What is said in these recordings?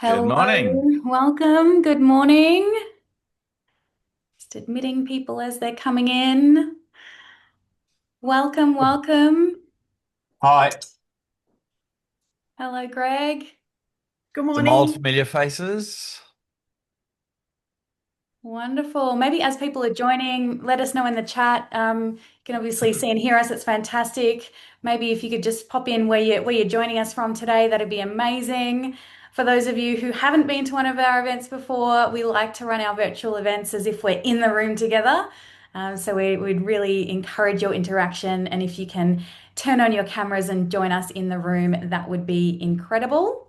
Good Hello, morning. welcome, good morning. Just admitting people as they're coming in. Welcome, welcome. Hi. Hello, Greg. Good Some old morning. familiar faces. Wonderful. Maybe as people are joining, let us know in the chat. You can obviously see and hear us. It's fantastic. Maybe if you could just pop in where you're joining us from today, that'd be amazing. For those of you who haven't been to one of our events before, we like to run our virtual events as if we're in the room together. So we'd really encourage your interaction. And if you can turn on your cameras and join us in the room, that would be incredible.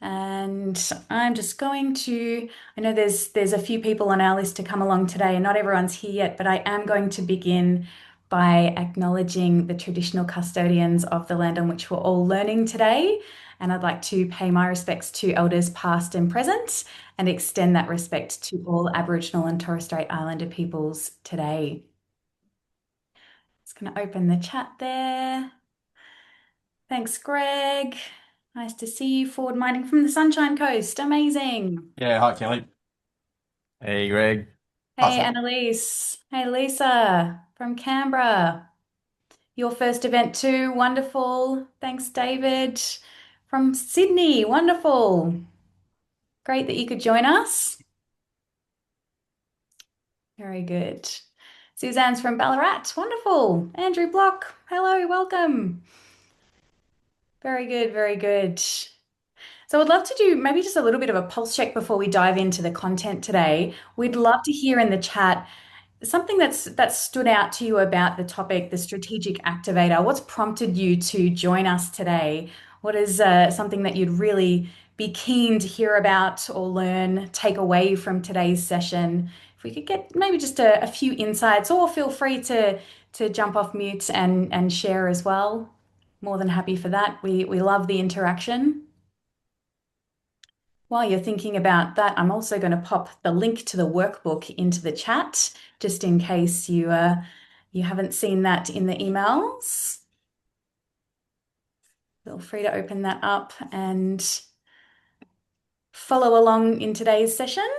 And I'm just going to, I know there's a few people on our list to come along today, and not everyone's here yet, but I am going to begin by acknowledging the traditional custodians of the land on which we're all learning today. And I'd like to pay my respects to elders past and present and extend that respect to all Aboriginal and Torres Strait Islander peoples today. Just going to open the chat there. Thanks, Greg. Nice to see you forward mining from the Sunshine Coast. Amazing. Yeah, hi Kelly. Hey Greg. Hi Hey, Phil. Annalise. Hey, Lisa from Canberra. Your first event too. Wonderful. Thanks, David from Sydney. Wonderful. Great that you could join us. Very good. Suzanne's from Ballarat. Wonderful. Andrew Block. Hello, welcome. Very good, very good. So I'd love to do maybe just a little bit of a pulse check before we dive into the content today. We'd love to hear in the chat something that stood out to you about the topic, the strategic activator. What's prompted you to join us today? What is something that you'd really be keen to hear about or learn, take away from today's session? If we could get maybe just a few insights, or feel free to jump off mute and share as well. More than happy for that. We love the interaction. While you're thinking about that, I'm also going to pop the link to the workbook into the chat, just in case you haven't seen that in the emails. Feel free to open that up and follow along in today's session.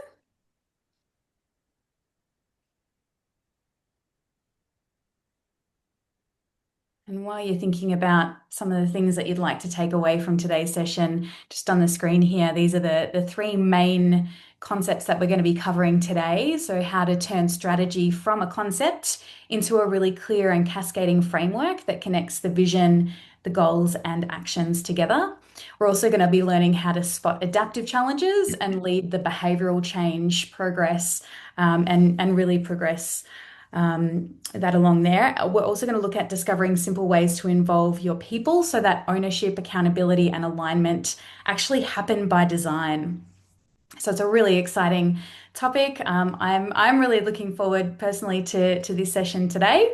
And while you're thinking about some of the things that you'd like to take away from today's session, just on the screen here, these are the three main concepts that we're going to be covering today. So, how to turn strategy from a concept into a really clear and cascading framework that connects the vision, the goals, and actions together. We're also going to be learning how to spot adaptive challenges and lead the behavioral change progress, and really progress that along there. We're also going to look at discovering simple ways to involve your people so that ownership, accountability, and alignment actually happen by design. So it's a really exciting topic. I'm really looking forward personally to this session today.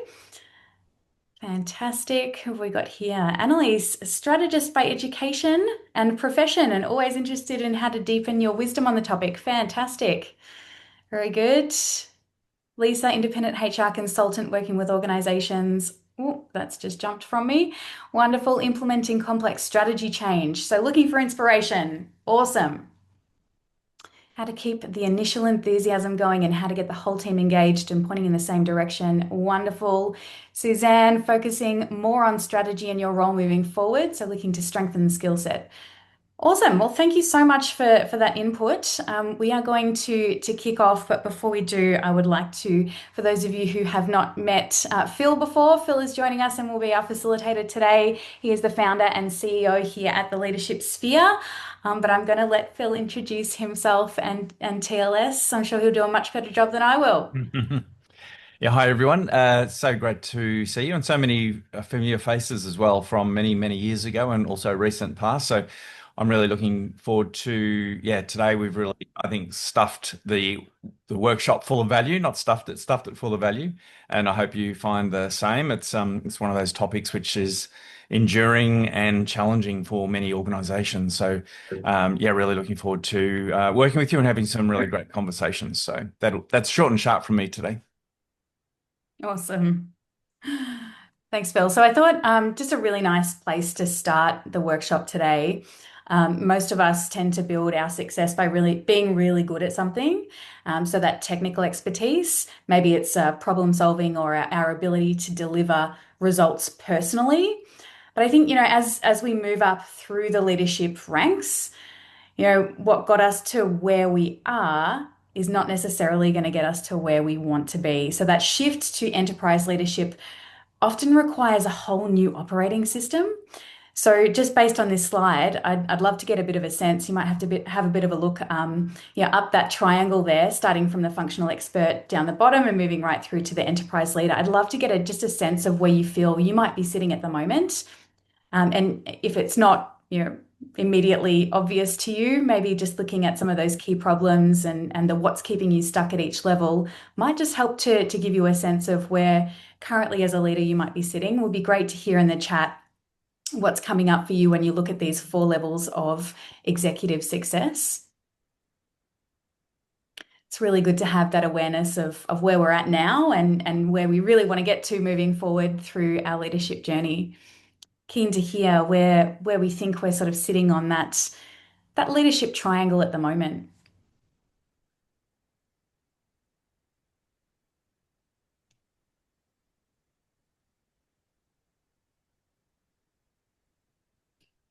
Fantastic. Who have we got here? Annalise, a strategist by education and profession, and always interested in how to deepen your wisdom on the topic. Fantastic. Very good. Lisa, independent HR consultant working with organizations. Oh, that's just jumped from me. Wonderful, implementing complex strategy change. So, looking for inspiration. Awesome. How to keep the initial enthusiasm going and how to get the whole team engaged and pointing in the same direction. Wonderful. Suzanne, focusing more on strategy in your role moving forward. So, looking to strengthen the skill set. Awesome. Well, thank you so much for that input. We are going to kick off, but before we do, I would like to, for those of you who have not met Phil before, Phil is joining us and will be our facilitator today. He is the founder and CEO here at the Leadership Sphere. But I'm going to let Phil introduce himself and TLS. I'm sure he'll do a much better job than I will. Yeah, hi everyone. So great to see you, and so many familiar faces as well from many, many years ago and also recent past. So I'm really looking forward to, yeah, today we've really, I think, stuffed the workshop full of value, not stuffed it full of value. And I hope you find the same. It's one of those topics which is enduring and challenging for many organizations. So yeah, really looking forward to working with you and having some really great conversations. So that's short and sharp from me today. Awesome. Thanks, Phil. So I thought just a really nice place to start the workshop today. Most of us tend to build our success by really being really good at something. So that technical expertise, maybe it's problem solving or our ability to deliver results personally. But I think, as we move up through the leadership ranks, what got us to where we are is not necessarily going to get us to where we want to be. So that shift to enterprise leadership often requires a whole new operating system. So just based on this slide, I'd love to get a bit of a sense. You might have to have a bit of a look, up that triangle there, starting from the functional expert down the bottom and moving right through to the enterprise leader. I'd love to get just a sense of where you feel you might be sitting at the moment. And if it's not, immediately obvious to you, maybe just looking at some of those key problems and the what's keeping you stuck at each level might just help to give you a sense of where currently as a leader you might be sitting. It would be great to hear in the chat what's coming up for you when you look at these 4 levels of executive success. It's really good to have that awareness of where we're at now and where we really want to get to moving forward through our leadership journey. Keen to hear where we think we're sort of sitting on that leadership triangle at the moment.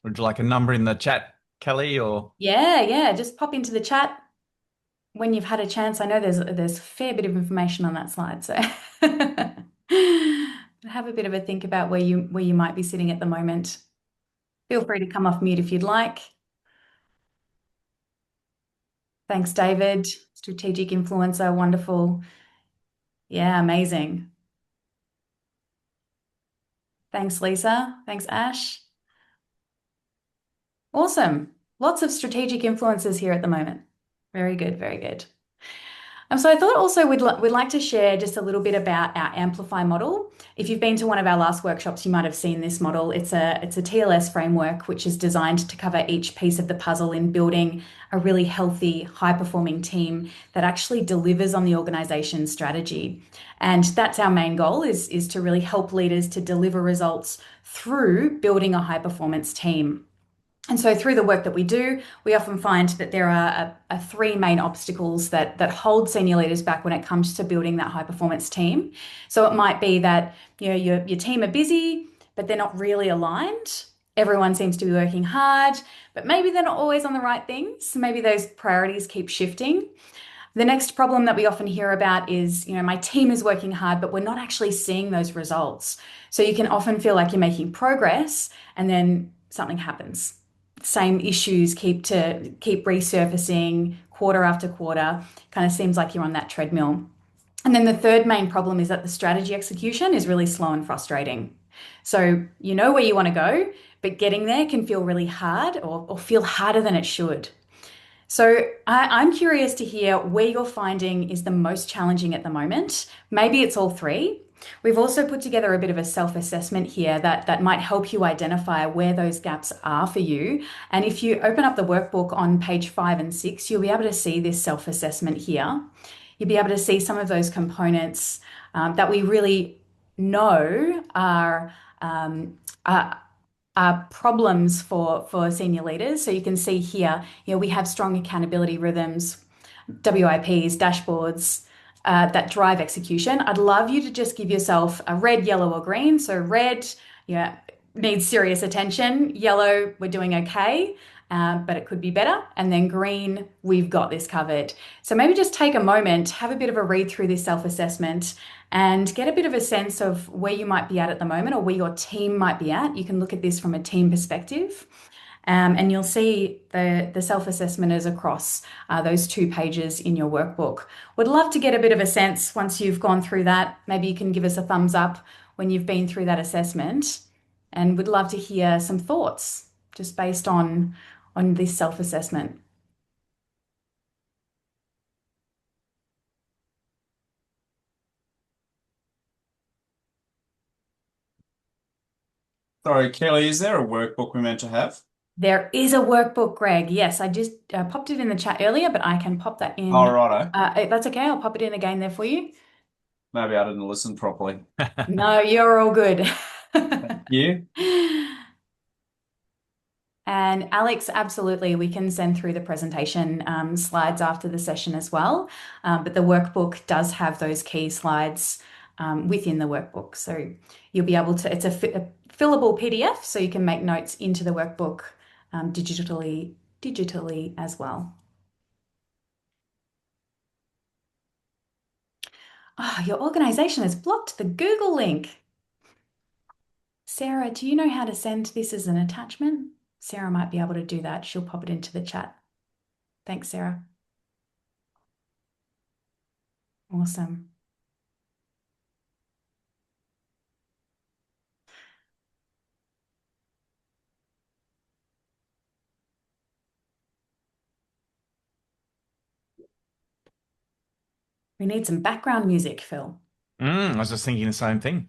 Would you like a number in the chat, Kelly, or? Yeah, just pop into the chat when you've had a chance. I know there's a fair bit of information on that slide, so have a bit of a think about where you might be sitting at the moment. Feel free to come off mute if you'd like. Thanks, David. Strategic influencer, wonderful. Yeah, amazing. Thanks, Lisa. Thanks, Ash. Awesome. Lots of strategic influencers here at the moment. Very good, very good. So I thought also we'd like to share just a little bit about our Amplify model. If you've been to one of our last workshops, you might have seen this model. It's a TLS framework which is designed to cover each piece of the puzzle in building a really healthy, high-performing team that actually delivers on the organization's strategy. And that's our main goal is to really help leaders to deliver results through building a high-performance team. And so through the work that we do, we often find that there are 3 main obstacles that hold senior leaders back when it comes to building that high performance team. So it might be that your team are busy, but they're not really aligned. Everyone seems to be working hard, but maybe they're not always on the right things. Maybe those priorities keep shifting. The next problem that we often hear about is, my team is working hard, but we're not actually seeing those results. So you can often feel like you're making progress and then something happens. Same issues keep resurfacing quarter after quarter. Kind of seems like you're on that treadmill. And then the third main problem is that the strategy execution is really slow and frustrating. So you know where you want to go, but getting there can feel really hard or feel harder than it should. So I'm curious to hear where you're finding is the most challenging at the moment. Maybe it's all 3. We've also put together a bit of a self-assessment here that might help you identify where those gaps are for you. And if you open up the workbook on page 5 and 6, you'll be able to see this self-assessment here. You'll be able to see some of those components that we really know are problems for senior leaders. So you can see here, we have strong accountability rhythms, WIPs, dashboards that drive execution. I'd love you to just give yourself a red, yellow, or green. So red, needs serious attention. Yellow, we're doing okay, but it could be better. And then green, we've got this covered. So maybe just take a moment, have a bit of a read through this self-assessment and get a bit of a sense of where you might be at the moment or where your team might be at. You can look at this from a team perspective. And you'll see the self-assessment is across those 2 pages in your workbook. Would love to get a bit of a sense once you've gone through that. Maybe you can give us a thumbs up when you've been through that assessment. And would love to hear some thoughts just based on this self-assessment. Sorry, Kelly, is there a workbook we're meant to have? There is a workbook, Greg. Yes, I just popped it in the chat earlier, but I can pop that Oh, in. righto. That's okay. I'll pop it in again there for you. Maybe I didn't listen properly. No, you're all good. Thank you. And And Alex, absolutely, we can send through the presentation slides after the session as well. But the workbook does have those key slides within the workbook. So you'll be able to, it's a fillable PDF, so you can make notes into the workbook digitally as well. Oh, your organization has blocked the Google link. Sarah, do you know how to send this as an attachment? Sarah might be able to do that. She'll pop it into the chat. Thanks, Sarah. Awesome. We need some background music, Phil. I was just thinking the same thing.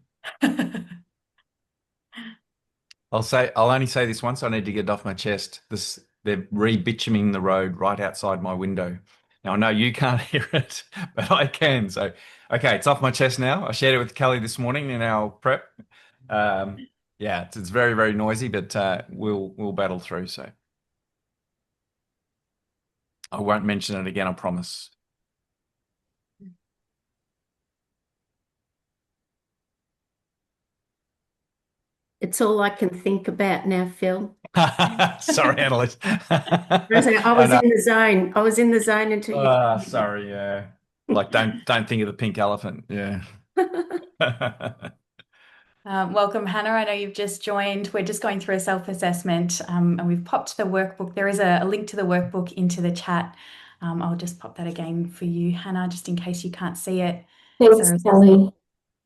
I'll only say this once. I need to get it off my chest. They're re-bitumening the road right outside my window. Now I know you can't hear it, but I can. So, okay, it's off my chest now. I shared it with Kelly this morning in our prep. Yeah, it's very, very noisy, but we'll battle through. So I won't mention it again. I promise. It's all I can think about now, Phil. Sorry, Annalise. I I was know. in the zone. I was in the zone until you. Sorry. Yeah. Like, don't think of the pink elephant. Yeah. Welcome, Hannah. I know you've just joined. We're just going through a self-assessment and we've popped the workbook. There is a link to the workbook into the chat. I'll just pop that again for you, Hannah, just in case you can't see it. Thanks, Kelly.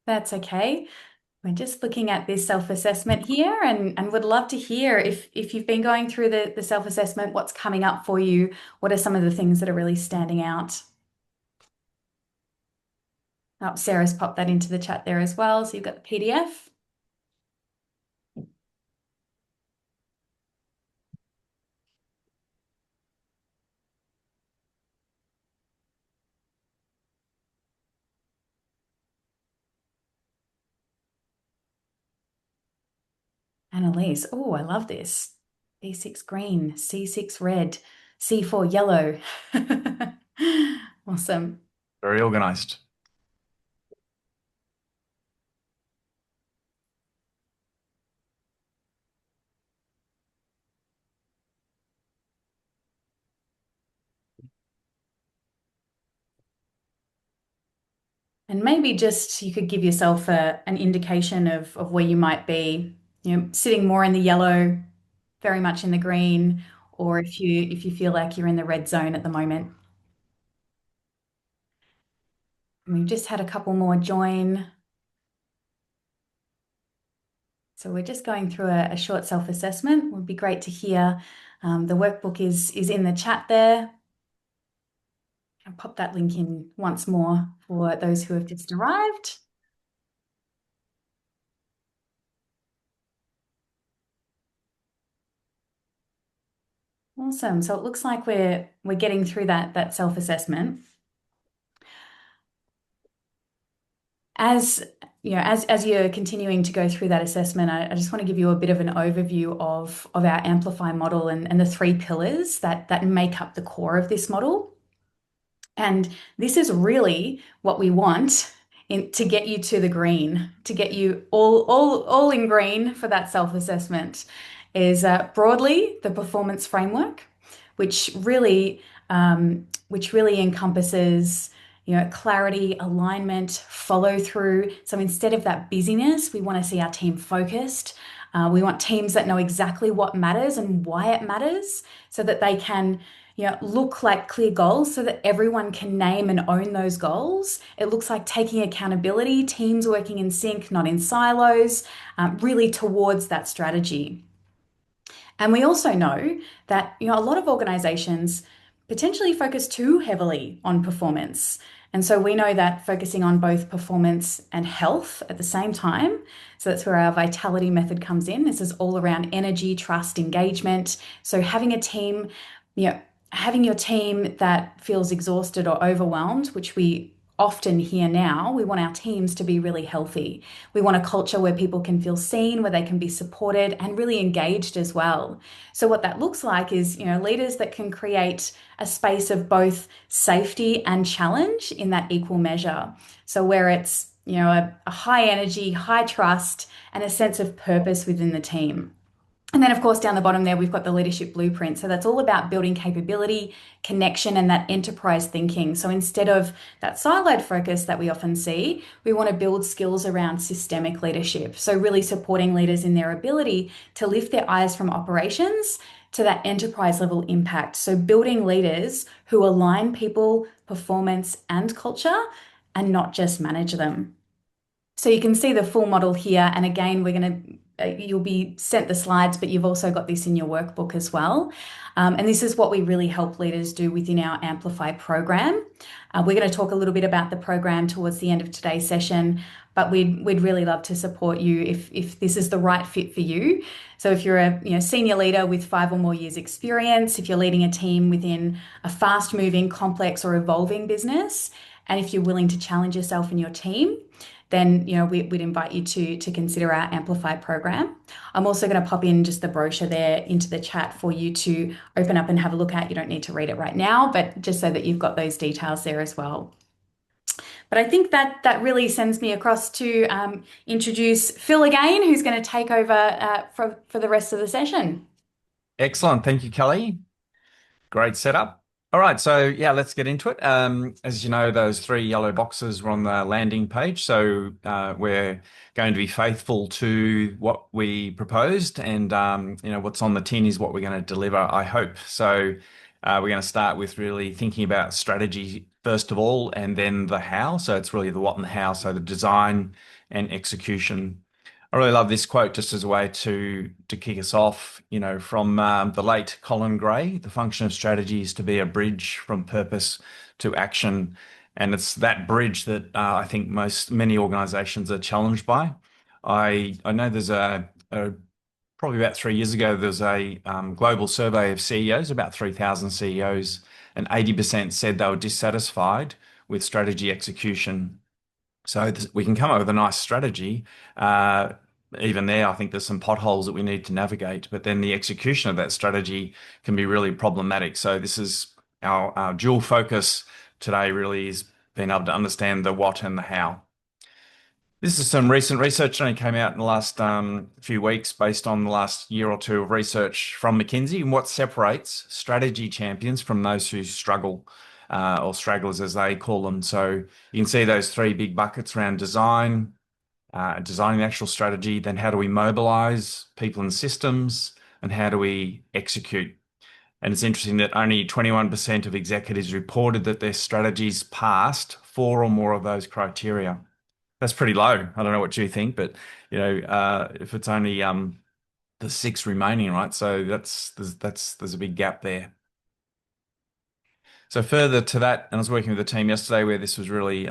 That's okay. We're just looking at this self-assessment here and would love to hear if you've been going through the self-assessment, what's coming up for you? What are some of the things that are really standing out? Oh, Sarah's popped that into the chat there as well. So you've got the PDF. Annalise, oh, I love this. B6 green, C6 red, C4 yellow. Awesome. Very organized. And maybe just you could give yourself an indication of where you might be, sitting more in the yellow, very much in the green, or if you feel like you're in the red zone at the moment. And we've just had a couple more join. So we're just going through a short self-assessment. It would be great to hear. The workbook is in the chat there. I'll pop that link in once more for those who have just arrived. Awesome. So it looks like we're getting through that self-assessment. As you know, as you're continuing to go through that assessment, I just want to give you a bit of an overview of our Amplify model and the three pillars that make up the core of this model. And this is really what we want to get you to the green, to get you all in green for that self-assessment is broadly the performance framework, which really encompasses clarity, alignment, follow through. So instead of that busyness, we want to see our team focused. We want teams that know exactly what matters and why it matters so that they can look like clear goals so that everyone can name and own those goals. It looks like taking accountability, teams working in sync, not in silos, really towards that strategy. And we also know that a lot of organizations potentially focus too heavily on performance. And so we know that focusing on both performance and health at the same time, so that's where our vitality method comes in. This is all around energy, trust, engagement. So having a team, having your team that feels exhausted or overwhelmed, which we often here now, we want our teams to be really healthy. We want a culture where people can feel seen, where they can be supported and really engaged as well. So what that looks like is, leaders that can create a space of both safety and challenge in that equal measure. So where it's, a high energy, high trust, and a sense of purpose within the team. And then, of course, down the bottom there, we've got the leadership blueprint. So that's all about building capability, connection, and that enterprise thinking. So instead of that siloed focus that we often see, we want to build skills around systemic leadership. So really supporting leaders in their ability to lift their eyes from operations to that enterprise level impact. So building leaders who align people, performance, and culture and not just manage them. So you can see the full model here. And again, you'll be sent the slides, but you've also got this in your workbook as well. And this is what we really help leaders do within our Amplify program. We're going to talk a little bit about the program towards the end of today's session, but we'd really love to support you if this is the right fit for you. So if you're a senior leader with 5 or more years experience, if you're leading a team within a fast moving, complex or evolving business, and if you're willing to challenge yourself and your team, then we'd invite you to consider our Amplify program. I'm also going to pop in just the brochure there into the chat for you to open up and have a look at. You don't need to read it right now, but just so that you've got those details there as well. But I think that really sends me across to introduce Phil again, who's going to take over for the rest of the session. Excellent. Thank you, Kelly. Great setup. All right, so yeah, let's get into it. As you know, those 3 yellow boxes were on the landing page. So we're going to be faithful to what we proposed, and what's on the tin is what we're going to deliver, I hope. So we're going to start with really thinking about strategy first of all, and then the how. So it's really the what and the how. So the design and execution. I really love this quote just as a way to kick us off, from the late Colin Gray. The function of strategy is to be a bridge from purpose to action. And it's that bridge that I think many organizations are challenged by. I know there's probably about 3 years ago, there was a global survey of CEOs, about 3,000 CEOs, and 80% said they were dissatisfied with strategy execution. So we can come up with a nice strategy. Even there, I think there's some potholes that we need to navigate, but then the execution of that strategy can be really problematic. So this is our dual focus today, really is being able to understand the what and the how. This is some recent research that only came out in the last few weeks based on the last year or two of research from McKinsey, and what separates strategy champions from those who struggle. Or stragglers, as they call them. So you can see those 3 big buckets around designing the actual strategy, then how do we mobilize people and systems, and how do we execute? And it's interesting that only 21% of executives reported that their strategies passed 4 or more of those criteria. That's pretty low. I don't know what you think, but if it's only the 6 remaining, right? So there's a big gap there. So further to that, and I was working with a team yesterday where this was really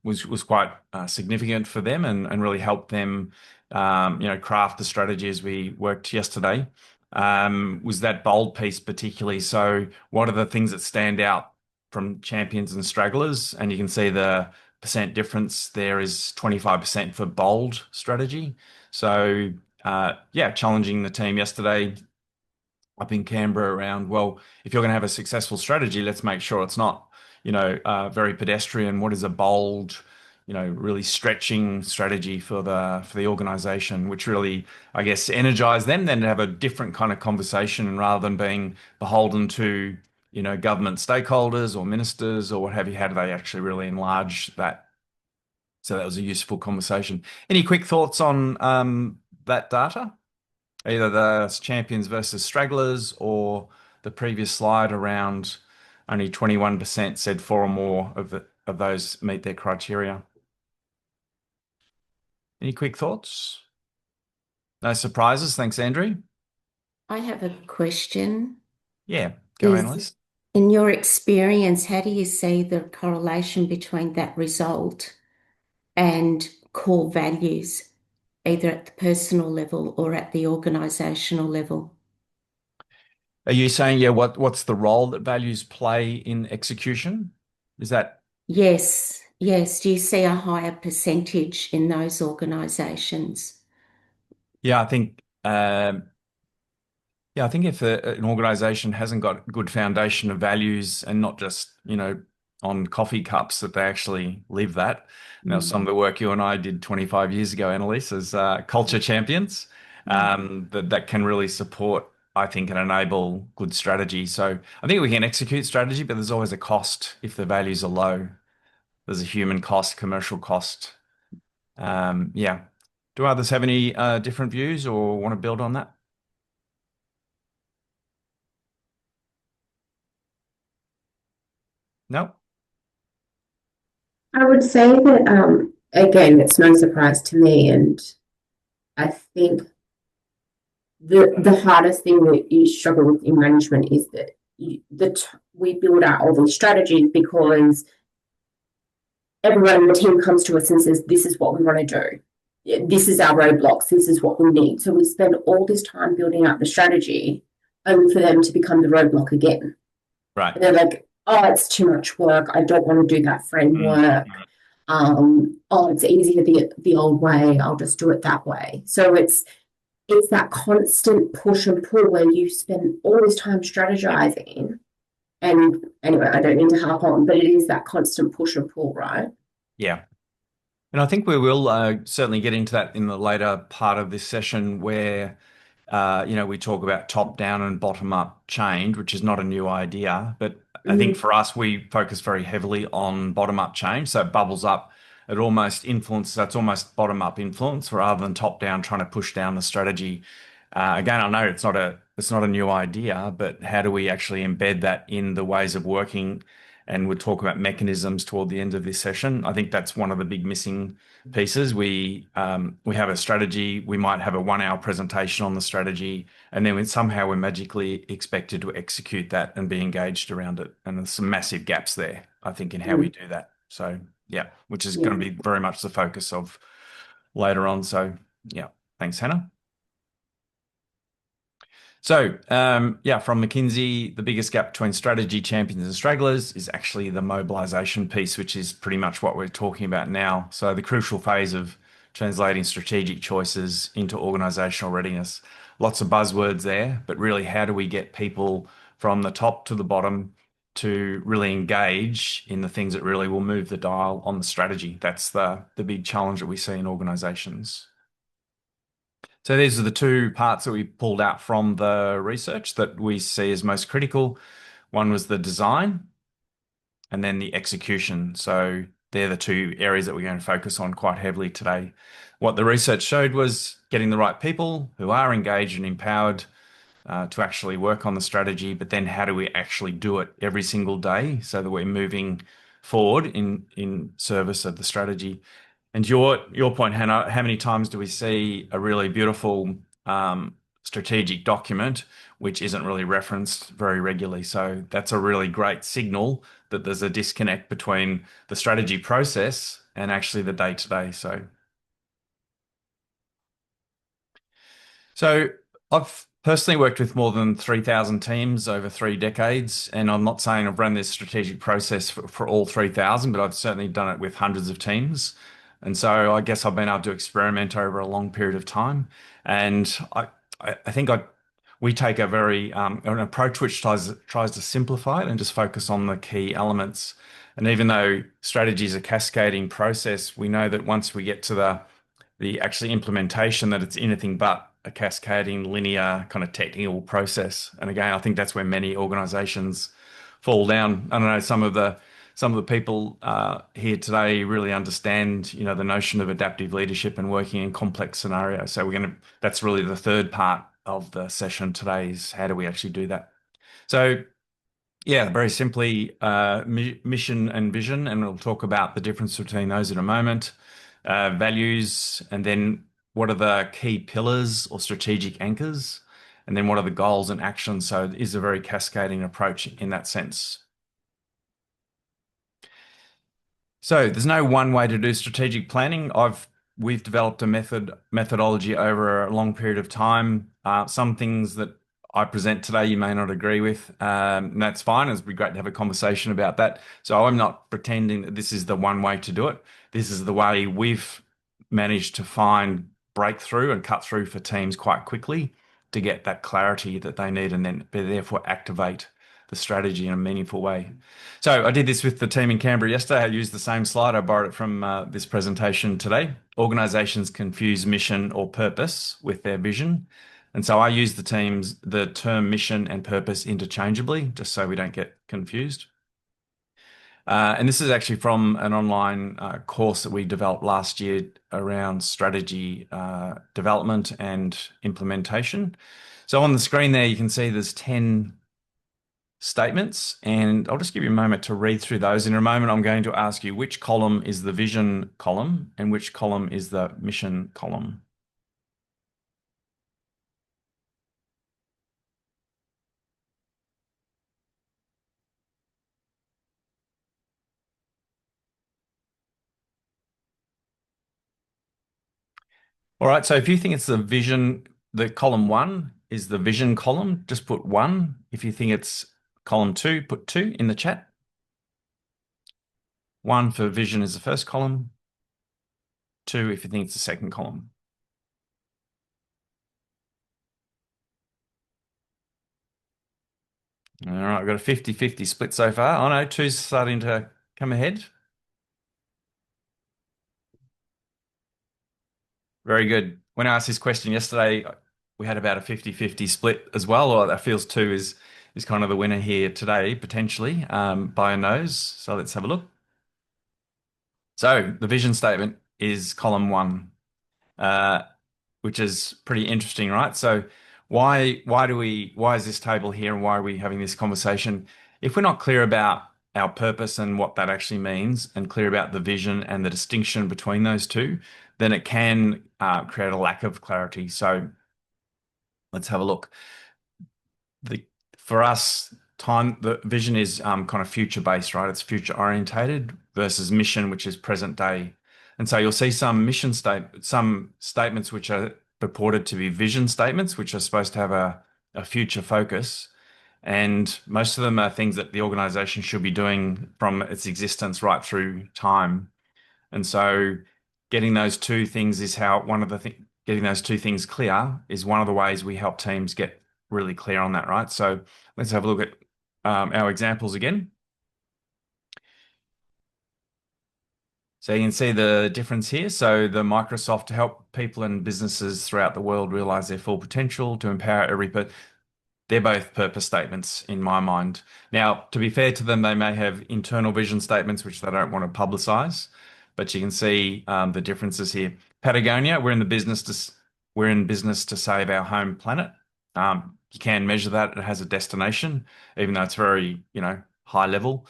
was quite significant for them and really helped them craft the strategy as we worked yesterday. Was that bold piece particularly? So what are the things that stand out from champions and stragglers? And you can see the percent difference there is 25% for bold strategy. So challenging the team yesterday up in Canberra around, well, if you're going to have a successful strategy, let's make sure it's not, very pedestrian. What is a bold, really stretching strategy for the organization, which really, I guess, energize them then to have a different kind of conversation rather than being beholden to, government stakeholders or ministers or what have you. How do they actually really enlarge that? So that was a useful conversation. Any quick thoughts on that data? Either the champions versus stragglers or the previous slide around only 21% said 4 or more of those meet their criteria. Any quick thoughts? No surprises. Thanks, Andrew. I have a question. Yeah, go, Is, Annalise. in your experience, how do you see the correlation between that result and core values, either at the personal level or at the organisational level? Are you saying, what's the role that values play in execution? Is that? Yes, yes. Do you see a higher percentage in those organisations? Yeah, I think yeah, I think if an organization hasn't got a good foundation of values and not just, on coffee cups, that they actually live that. Now, Mm, some of the work you and I did 25 years ago, Annalise, as culture champions, mm, that can really support, I think, and enable good strategy. So I think we can execute strategy, but there's always a cost if the values are low. There's a human cost, commercial cost. Yeah. Do others have any different views or want to build on that? No? I would say that, again, it's no surprise to me, and I think the hardest thing that you struggle with in management is that we build out all these strategies because everyone in the team comes to us and says, "This is what we want to do. This is our roadblocks. This is what we need." So we spend all this time building out the strategy, only for them to become the roadblock again. Right. And they're like, "Oh, it's too much work. I don't want to do that framework. Oh, it's easier the old way. I'll just do it that way." So it's that constant push and pull where you spend all this time strategizing. And anyway, I don't need to harp on, but it is that constant push and pull, right? Yeah. And I think we will certainly get into that in the later part of this session where, we talk about top down and bottom up change, which is not a new idea. But I think Mm, for us, we focus very heavily on bottom up change. So it bubbles up, it almost influences, so it's almost bottom up influence rather than top down trying to push down the strategy. Again, I know it's not a new idea, but how do we actually embed that in the ways of working? And we'll talk about mechanisms toward the end of this session. I think that's one of the big missing pieces. We have a strategy. We might have a 1 hour presentation on the strategy, and then somehow we're magically expected to execute that and be engaged around it. And there's some massive gaps there, I think, in how we mm, do that. So yeah, which is yeah. going to be very much the focus of later on. So yeah, thanks, Hannah. So, yeah, from McKinsey, the biggest gap between strategy champions and stragglers is actually the mobilization piece, which is pretty much what we're talking about now. So, the crucial phase of translating strategic choices into organizational readiness. Lots of buzzwords there, but really, how do we get people from the top to the bottom to really engage in the things that really will move the dial on the strategy? That's the big challenge that we see in organizations. So these are the two parts that we pulled out from the research that we see as most critical. One was the design and then the execution. So they're the two areas that we're going to focus on quite heavily today. What the research showed was getting the right people who are engaged and empowered to actually work on the strategy, but then how do we actually do it every single day so that we're moving forward in service of the strategy? And your point, Hannah, how many times do we see a really beautiful strategic document which isn't really referenced very regularly? So that's a really great signal that there's a disconnect between the strategy process and actually the day to day. So I've personally worked with more than 3,000 teams over 3 decades, and I'm not saying I've run this strategic process for all 3,000, but I've certainly done it with hundreds of teams. And so I guess I've been able to experiment over a long period of time. And I think we take a very an approach which tries to simplify it and just focus on the key elements. And even though strategy is a cascading process, we know that once we get to the actually implementation, that it's anything but a cascading linear kind of technical process. And again, I think that's where many organizations fall down. I don't know, some of the people here today really understand, the notion of adaptive leadership and working in complex scenarios. So that's really the third part of the session today, is how do we actually do that? So yeah, very simply, mission and vision, and we'll talk about the difference between those in a moment. Values, and then what are the key pillars or strategic anchors, and then what are the goals and actions. So it is a very cascading approach in that sense. So there's no one way to do strategic planning. We've developed a methodology over a long period of time. Some things that I present today you may not agree with, and that's fine. It'd be great to have a conversation about that. So I'm not pretending that this is the one way to do it. This is the way we've managed to find breakthrough and cut through for teams quite quickly to get that clarity that they need and then therefore activate the strategy in a meaningful way. So I did this with the team in Canberra yesterday. I used the same slide. I borrowed it from this presentation today. Organisations confuse mission or purpose with their vision. And so I use the term mission and purpose interchangeably, just so we don't get confused. And this is actually from an online course that we developed last year around strategy development and implementation. So on the screen there, you can see there's 10 statements, and I'll just give you a moment to read through those. In a moment, I'm going to ask you which column is the vision column and which column is the mission column. All right, so if you think it's the vision, the column 1 is the vision column, just put 1. If you think it's column 2, put 2 in the chat. 1 for vision is the first column. 2 if you think it's the second column. All right, I've got a 50-50 split so far. Oh no, 2's starting to come ahead. Very good. When I asked this question yesterday, we had about a 50-50 split as well, or that feels 2 is kind of the winner here today, potentially, by a nose. So let's have a look. So the vision statement is column 1, which is pretty interesting, right? So why is this table here and why are we having this conversation? If we're not clear about our purpose and what that actually means and clear about the vision and the distinction between those two, then it can create a lack of clarity. So let's have a look. For us, the vision is kind of future based, right? It's future orientated versus mission, which is present day. And so you'll see some some statements which are purported to be vision statements, which are supposed to have a future focus. And most of them are things that the organization should be doing from its existence right through time. And so getting those two things is how getting those two things clear is one of the ways we help teams get really clear on that, right? So let's have a look at our examples again. So you can see the difference here. So the Microsoft to help people and businesses throughout the world realize their full potential to empower they're both purpose statements in my mind. Now, to be fair to them, they may have internal vision statements which they don't want to publicize, but you can see the differences here. Patagonia, we're in business to save our home planet. You can measure that; it has a destination, even though it's very high level.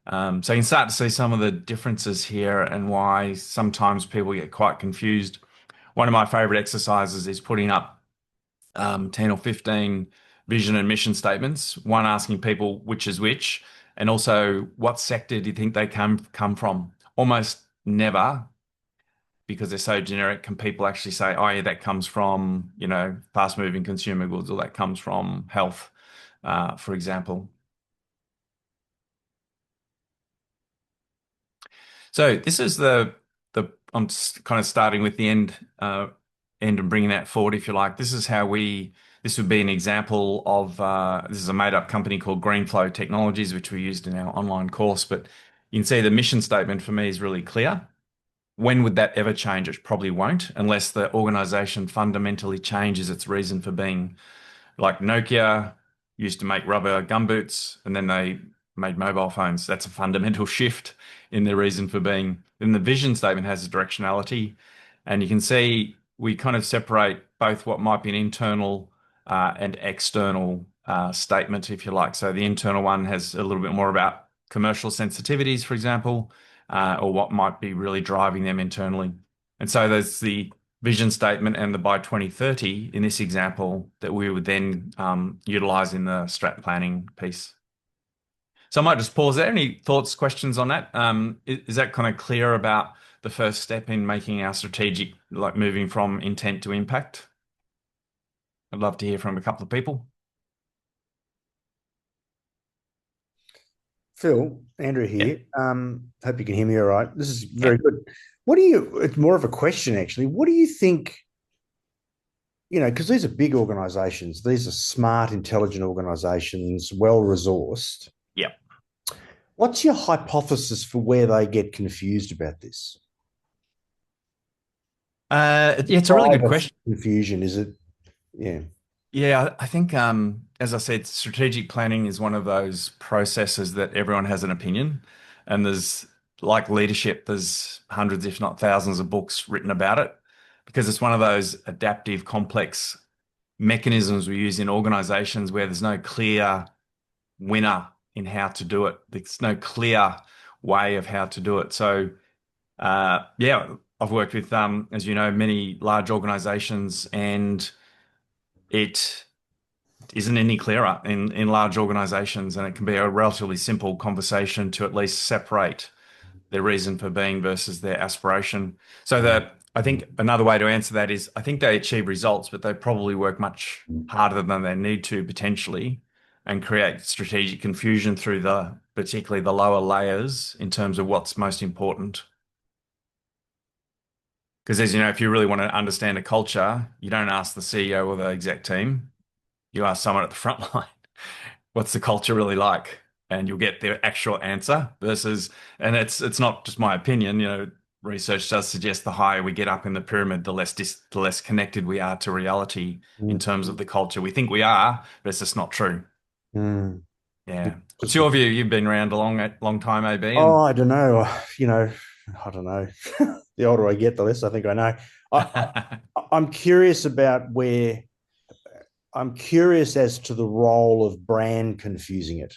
So you can start to see some of the differences here and why sometimes people get quite confused. One of my favorite exercises is putting up 10 or 15 vision and mission statements, one asking people which is which, and also what sector do you think they come from? Almost never, because they're so generic, can people actually say, oh yeah, that comes from, fast moving consumer goods, or that comes from health, for example. So this is I'm kind of starting with the end and bringing that forward, if you like. This would be an example of, this is a made up company called Greenflow Technologies, which we used in our online course. But you can see the mission statement for me is really clear. When would that ever change? It probably won't, unless the organization fundamentally changes its reason for being. Like Nokia used to make rubber gumboots and then they made mobile phones. That's a fundamental shift in their reason for being. Then the vision statement has a directionality. And you can see we kind of separate both what might be an internal and external statement, if you like. So the internal one has a little bit more about commercial sensitivities, for example, or what might be really driving them internally. And so there's the vision statement and the by 2030 in this example that we would then utilize in the strat planning piece. So I might just pause there. Any thoughts, questions on that? Is that kind of clear about the first step in making our strategic, like moving from intent to impact? I'd love to hear from a couple of people. Phil, Andrew Yeah. here. Hope you can hear me all right. This is Yeah. very good. What do you, it's more of a question actually. What do you think, because these are big organizations, these are smart, intelligent organizations, well resourced. Yeah. What's your hypothesis for where they get confused about this? Yeah, it's a really good question. Confusion, is it? Yeah. Yeah, I think, as I said, strategic planning is one of those processes that everyone has an opinion. And there's, like leadership, there's hundreds, if not thousands, of books written about it because it's one of those adaptive, complex mechanisms we use in organizations where there's no clear winner in how to do it. There's no clear way of how to do it. So, yeah, I've worked with, as you know, many large organizations, and it isn't any clearer in large organizations, and it can be a relatively simple conversation to at least separate their reason for being versus their aspiration. So that I think another way to answer that is I think they achieve results, but they probably work much harder than they need to potentially and create strategic confusion through particularly the lower layers in terms of what's most important. Because as you know, if you really want to understand a culture, you don't ask the CEO or the exec team. You ask someone at the front line, what's the culture really like? And you'll get their actual answer versus, and it's not just my opinion, research does suggest the higher we get up in the pyramid, the less connected we are to reality in Mm. terms of the culture. We think we are, but it's just not true. Mm. Yeah. What's your view? You've been around a long time, AB, Oh, and I don't know. I don't know. The older I get, the less I think I know. I'm curious about I'm curious as to the role of brand confusing it.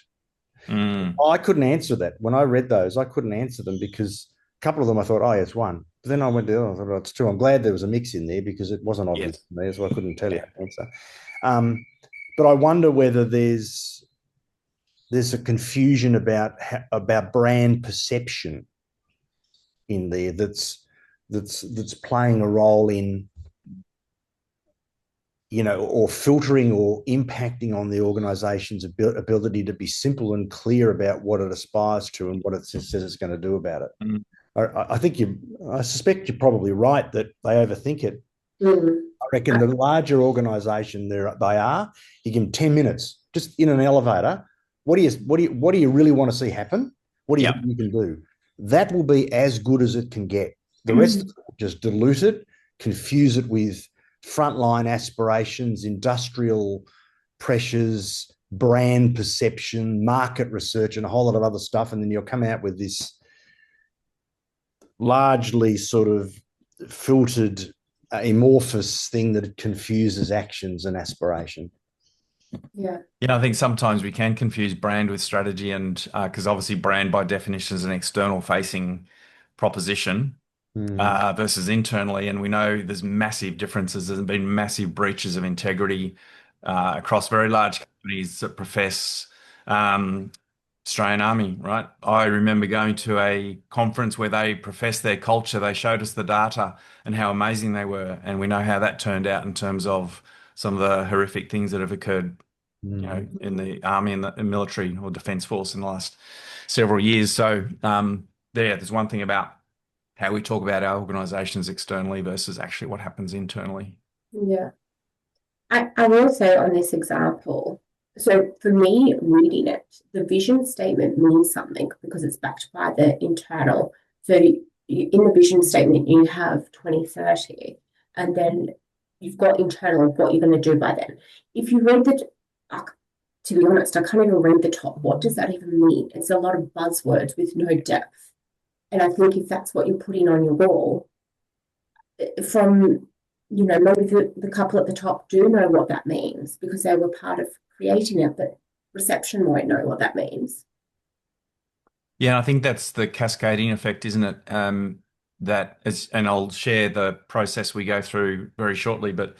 Mm, I couldn't answer that. When I read those, I couldn't answer them because a couple of them I thought, oh, yeah, it's one. But then I went to the other, I thought, oh, it's two. I'm glad there was a mix in there because it wasn't obvious yes. to me, so I couldn't tell you Yeah. the answer. But I wonder whether there's a confusion about brand perception in there that's playing a role in or filtering or impacting on the organization's ability to be simple and clear about what it aspires to and what it says it's going to do about it. Mm, I suspect you're probably right that they overthink it. Mm. I reckon the larger organization they are, you give them 10 minutes just in an elevator. What do you really want to see happen? What do you yeah. think you can do? That will be as good as it can get. The rest of it will just dilute it, confuse it with frontline aspirations, industrial pressures, brand perception, market research, and a whole lot of other stuff. And then you'll come out with this largely sort of filtered, amorphous thing that confuses actions and aspiration. Yeah. Yeah, I think sometimes we can confuse brand with strategy, and because obviously brand by definition is an external facing proposition versus internally. And we know there's massive differences. There's been massive breaches of integrity across very large companies that profess um, Australian Army, right? I remember going to a conference where they professed their culture. They showed us the data and how amazing they were. And we know how that turned out in terms of some of the horrific things that have occurred, in the army and the military or defence force in the last several years. So there's one thing about how we talk about our organisations externally versus actually what happens internally. Yeah. I will say on this example, so for me, reading it, the vision statement means something because it's backed by the internal. So in the vision statement, you have 2030, and then you've got internal of what you're going to do by then. If you read to be honest, I can't even read the top. What does that even mean? It's a lot of buzzwords with no depth. And I think if that's what you're putting on your wall, from maybe the couple at the top do know what that means because they were part of creating it, but reception won't know what that means. Yeah, I think that's the cascading effect, isn't it? And I'll share the process we go through very shortly, but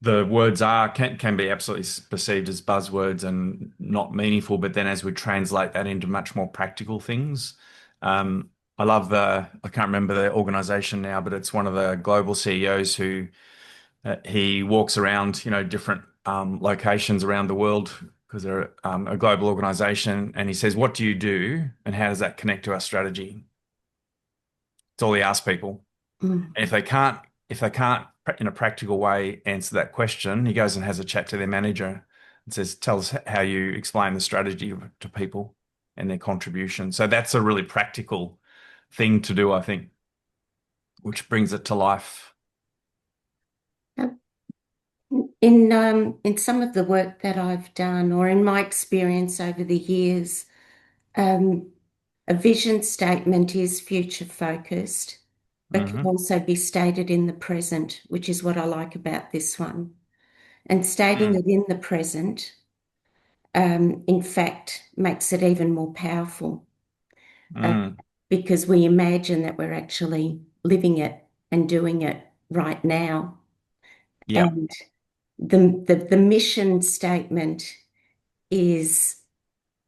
the words can be absolutely perceived as buzzwords and not meaningful, but then as we translate that into much more practical things, I love I can't remember the organization now, but it's one of the global CEOs who he walks around, different locations around the world because they're a global organization, and he says, "What do you do, and how does that connect to our strategy?" It's all he asks people. Mm. And if they can't in a practical way answer that question, he goes and has a chat to their manager and says, "Tell us how you explain the strategy to people and their contribution." So that's a really practical thing to do, I think, which brings it to life. In some of the work that I've done, or in my experience over the years, a vision statement is future focused, but can Hmm. also be stated in the present, which is what I like about this one. And stating Mm. it in the present, in fact, makes it even more powerful, uh, Mm. because we imagine that we're actually living it and doing it right now. Yeah. And the mission statement is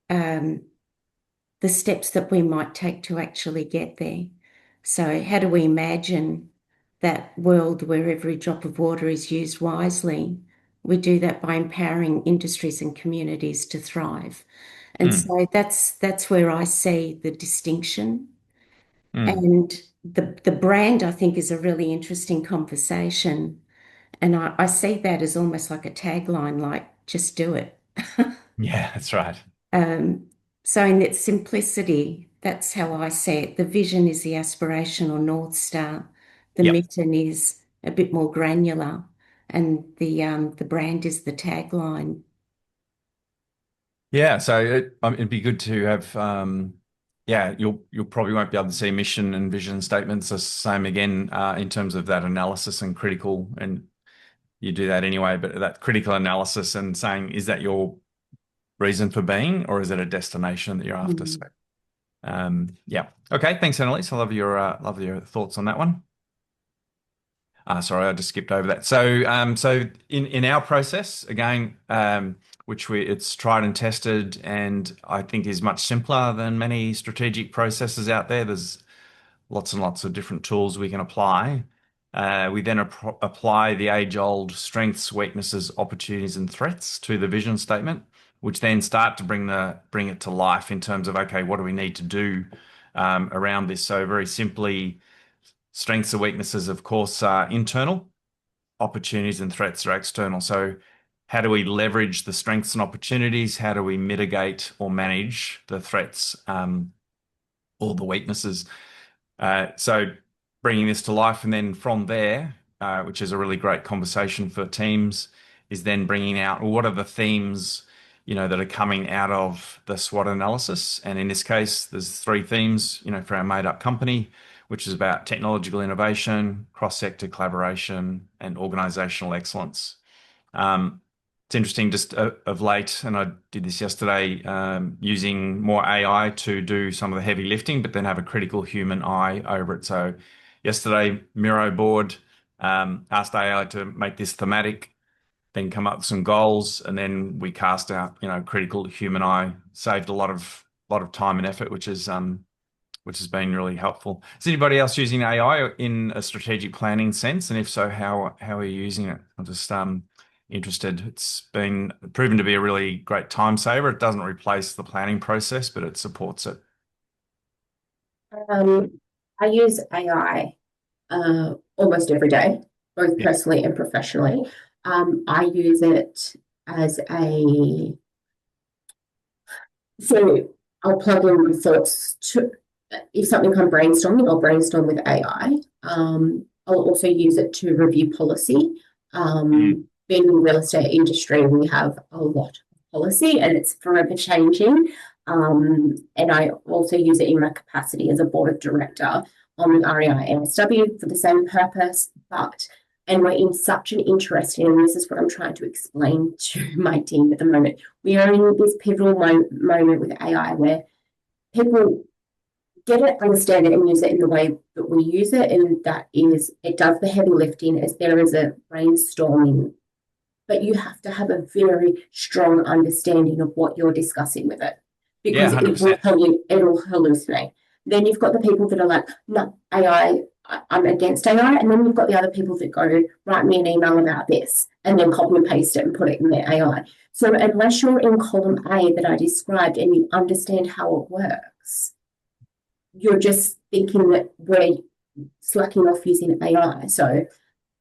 the steps that we might take to actually get there. So, how do we imagine that world where every drop of water is used wisely? We do that by empowering industries and communities to thrive. And Mm. so that's where I see the distinction. Mm. And the brand, I think, is a really interesting conversation. And I see that as almost like a tagline, like just do it. Yeah, that's right. Um, so in its simplicity, that's how I see it. The vision is the aspirational North Star. The Yep. mission is a bit more granular, and the brand is the tagline. Yeah, so it'd be good to have. Yeah, you'll probably won't be able to see mission and vision statements the same again in terms of that analysis and critical, and you do that anyway. But that critical analysis and saying, is that your reason for being, or is it a destination that you're after? So, Mm. yeah. Okay, thanks, Annalise. I love your thoughts on that one. Sorry, I just skipped over that. So in our process, again, which it's tried and tested, and I think is much simpler than many strategic processes out there. There's lots and lots of different tools we can apply. We then apply the age-old strengths, weaknesses, opportunities, and threats to the vision statement, which then start to bring it to life in terms of, okay, what do we need to do around this? So very simply, strengths and weaknesses, of course, are internal. Opportunities and threats are external. So how do we leverage the strengths and opportunities? How do we mitigate or manage the threats or the weaknesses? So bringing this to life, and then from there, which is a really great conversation for teams, is then bringing out, well, what are the themes, that are coming out of the SWOT analysis? And in this case, there's three themes, for our made up company, which is about technological innovation, cross-sector collaboration, and organizational excellence. It's interesting just of late, and I did this yesterday, using more AI to do some of the heavy lifting, but then have a critical human eye over it. So yesterday, Miro board, asked AI to make this thematic, then come up with some goals, and then we cast out, critical human eye, saved a lot of time and effort, which has been really helpful. Is anybody else using AI in a strategic planning sense? And if so, how are you using it? I'm just interested. It's been proven to be a really great time saver. It doesn't replace the planning process, but it supports it. I use AI almost every day, both Yeah. personally and professionally. I use it as so I'll plug in my thoughts to, if something I'm brainstorming, I'll brainstorm with AI. I'll also use it to review policy. Mm. Being in the real estate industry, we have a lot of policy and it's forever changing. And I also use it in my capacity as a board director on the REI ASW for the same purpose. And we're in such an interesting, and this is what I'm trying to explain to my team at the moment. We are in this pivotal moment with AI where people get it, understand it, and use it in the way that we use it. And that is, it does the heavy lifting as there is a brainstorming, but you have to have a very strong understanding of what you're discussing with it Yeah, because it 100%. will hallucinate. Then you've got the people that are like, no, AI I'm against AI. And then you've got the other people that go, write me an email about this, and then copy and paste it and put it in their AI. So unless you're in column A that I described and you understand how it works, you're just thinking that we're slacking off using AI. So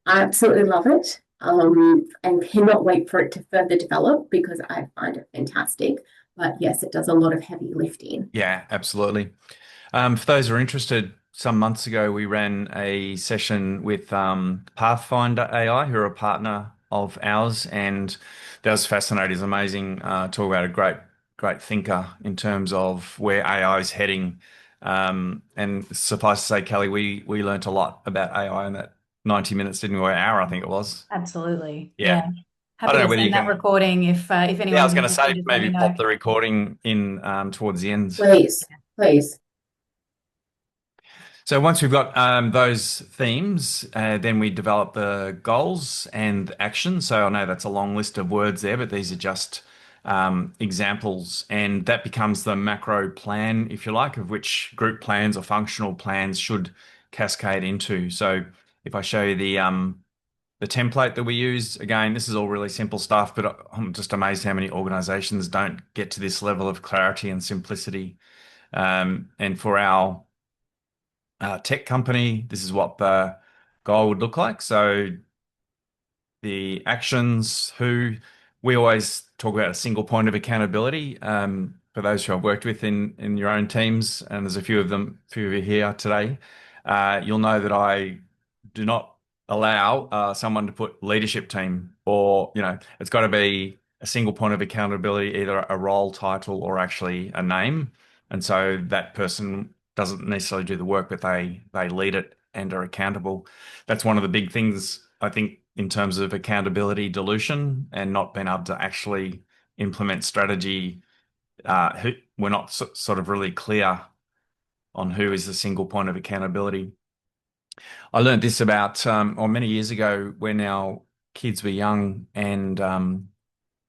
I absolutely love it, and cannot wait for it to further develop because I find it fantastic. But yes, it does a lot of heavy lifting. Yeah, absolutely. For those who are interested, some months ago we ran a session with Pathfinder AI, who are a partner of ours, and that was fascinating. It's amazing. Talk about a great thinker in terms of where AI is heading. And suffice to say, Kelly, we learnt a lot about AI in that 90 minutes, didn't we? Or hour, I think it was. Absolutely. Yeah. Yeah. I Happy don't know to whether you send that can. recording if Yeah, I was anyone's going to say interested, just let me maybe know. pop the recording in towards the end. Please, please. So once we've got those themes, then we develop the goals and actions. So I know that's a long list of words there, but these are just examples, and that becomes the macro plan, if you like, of which group plans or functional plans should cascade into. So if I show you the template that we use, again, this is all really simple stuff, but I'm just amazed how many organizations don't get to this level of clarity and simplicity. And for our tech company, this is what the goal would look like. So the actions, who we always talk about a single point of accountability. For those who I've worked with in your own teams, and there's a few of them, few of you here today, you'll know that I do not allow someone to put leadership team, or it's got to be a single point of accountability, either a role title or actually a name. And so that person doesn't necessarily do the work, but they lead it and are accountable. That's one of the big things, I think, in terms of accountability dilution and not being able to actually implement strategy. We're not sort of really clear on who is the single point of accountability. I learned this about, or many years ago, when our kids were young, and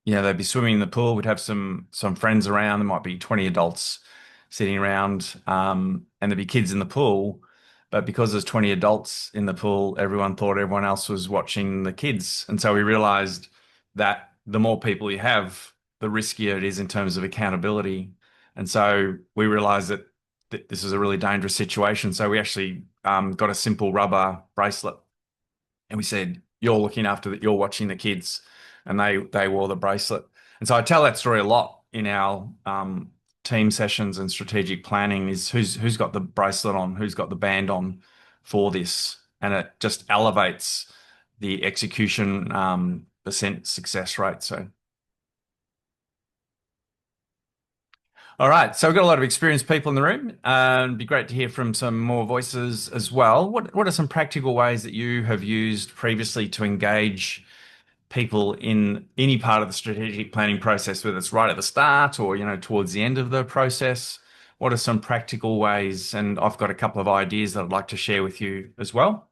they'd be swimming in the pool. We'd have some friends around. There might be 20 adults sitting around, and there'd be kids in the pool. But because there's 20 adults in the pool, everyone thought everyone else was watching the kids. And so we realized that the more people you have, the riskier it is in terms of accountability. And so we realized that this is a really dangerous situation. So we actually got a simple rubber bracelet, and we said, "You're looking after that. You're watching the kids," and they wore the bracelet. And so I tell that story a lot in our team sessions and strategic planning. Is who's got the bracelet on, who's got the band on for this, and it just elevates the execution percent success rate. So. All right, so we've got a lot of experienced people in the room. It'd be great to hear from some more voices as well. What are some practical ways that you have used previously to engage people in any part of the strategic planning process, whether it's right at the start or towards the end of the process? What are some practical ways? And I've got a couple of ideas that I'd like to share with you as well.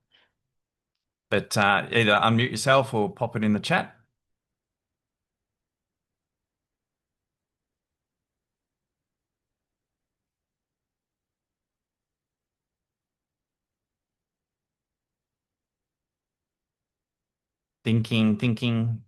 But either unmute yourself or pop it in the chat. Thinking.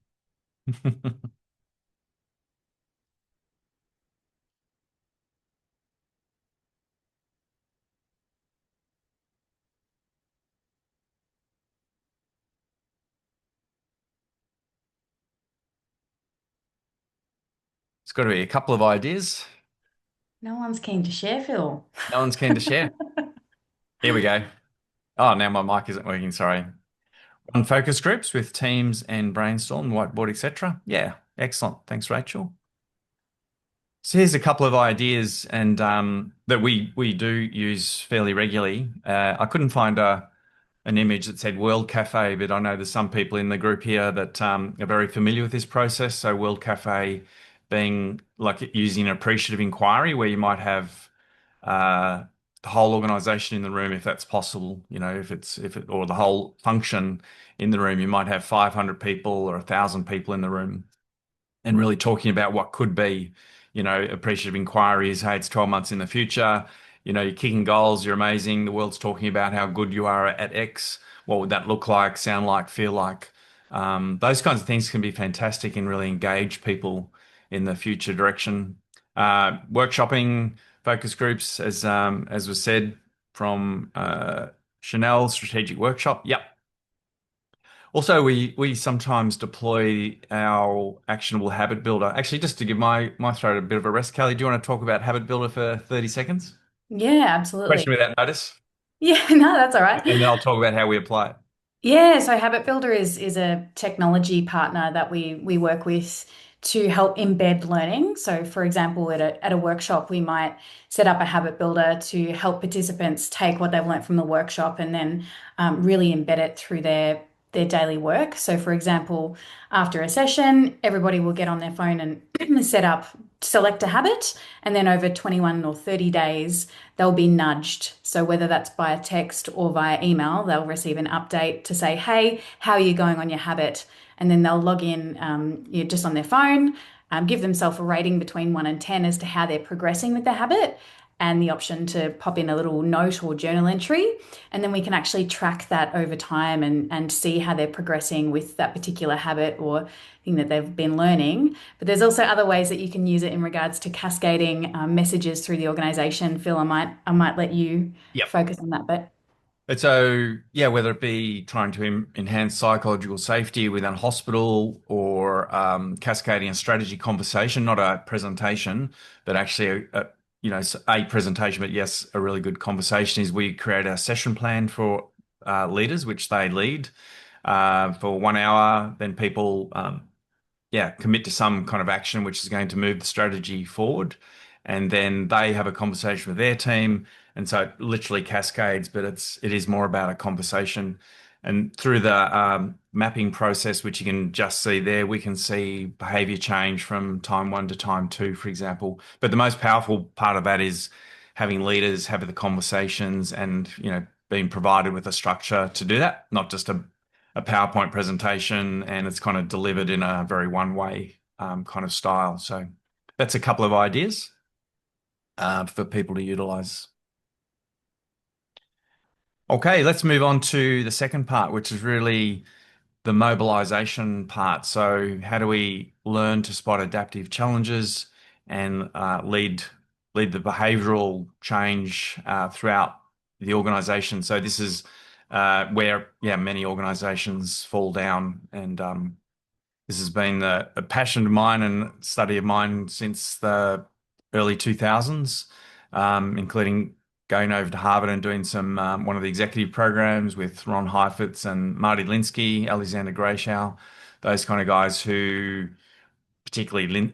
It's got to be a couple of ideas. No one's keen to share, Phil. No one's keen to share. Here we go. Oh, now my mic isn't working. Sorry. On focus groups with teams and brainstorm, whiteboard, etc. Yeah, excellent. Thanks, Rachel. So here's a couple of ideas, and that we do use fairly regularly. I couldn't find an image that said World Cafe, but I know there's some people in the group here that are very familiar with this process. So World Cafe being like using an appreciative inquiry, where you might have the whole organization in the room, if that's possible. Or the whole function in the room. You might have 500 people or 1,000 people in the room, and really talking about what could be. Appreciative inquiry is, hey, it's 12 months in the future. you're kicking goals, you're amazing. The world's talking about how good you are at X. What would that look like, sound like, feel like? Those kinds of things can be fantastic and really engage people in the future direction. Workshopping, focus groups, as was said from Chanel, strategic workshop. Yep. Also, we sometimes deploy our actionable habit builder. Actually, just to give my throat a bit of a rest, Kelly, do you want to talk about habit builder for 30 seconds? Yeah, absolutely. Question without notice, Yeah, no, that's all right. and then I'll talk about how we apply it. Yeah, so Habit Builder is a technology partner that we work with to help embed learning. So, for example, at a workshop, we might set up a habit builder to help participants take what they've learned from the workshop and then really embed it through their daily work. So, for example, after a session, everybody will get on their phone and select a habit, and then over 21 or 30 days, they'll be nudged. So whether that's by a text or via email, they'll receive an update to say, hey, how are you going on your habit? And then they'll log in just on their phone, give themselves a rating between 1 and 10 as to how they're progressing with their habit, and the option to pop in a little note or journal entry. And then we can actually track that over time and see how they're progressing with that particular habit or thing that they've been learning. But there's also other ways that you can use it in regards to cascading messages through the organization. Phil, I might let you Yep. focus on that bit. But so, yeah, whether it be trying to enhance psychological safety within a hospital or cascading a strategy conversation, not a presentation, but actually a presentation, but yes, a really good conversation is we create a session plan for leaders, which they lead for 1 hour. Then people commit to some kind of action which is going to move the strategy forward. And then they have a conversation with their team. And so it literally cascades, but it is more about a conversation. And through the mapping process, which you can just see there, we can see behavior change from time one to time two, for example. But the most powerful part of that is having leaders have the conversations and, being provided with a structure to do that, not just a PowerPoint presentation, and it's kind of delivered in a very one-way kind of style. So that's a couple of ideas for people to utilize. Okay, let's move on to the second part, which is really the mobilization part. So how do we learn to spot adaptive challenges and lead the behavioral change throughout the organization? So this is where many organizations fall down, and this has been a passion of mine and study of mine since the early 2000s, including going over to Harvard and doing some one of the executive programs with Ron Heifetz and Marty Linsky, Alexander Grayschau, those kind of guys who, particularly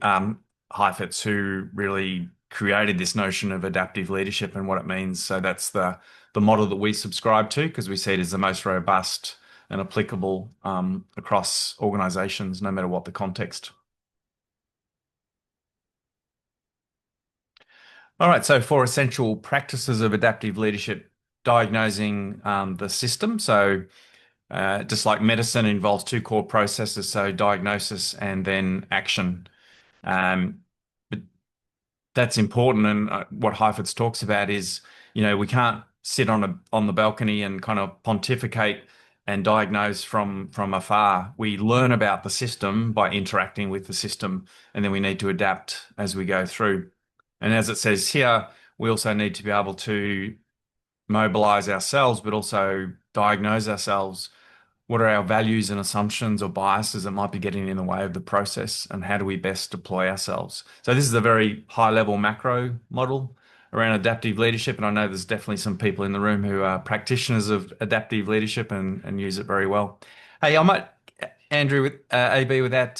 Heifetz, who really created this notion of adaptive leadership and what it means. So that's the model that we subscribe to because we see it as the most robust and applicable across organizations, no matter what the context. All right, so 4 essential practices of adaptive leadership: diagnosing the system. So just like medicine involves 2 core processes, so diagnosis and then action. But that's important, and what Heifetz talks about is, we can't sit on the balcony and kind of pontificate and diagnose from afar. We learn about the system by interacting with the system, and then we need to adapt as we go through. And as it says here, we also need to be able to mobilize ourselves, but also diagnose ourselves. What are our values and assumptions or biases that might be getting in the way of the process, and how do we best deploy ourselves? So this is a very high level macro model around adaptive leadership. And I know there's definitely some people in the room who are practitioners of adaptive leadership and use it very well. Hey, I might, Andrew, with AB, with that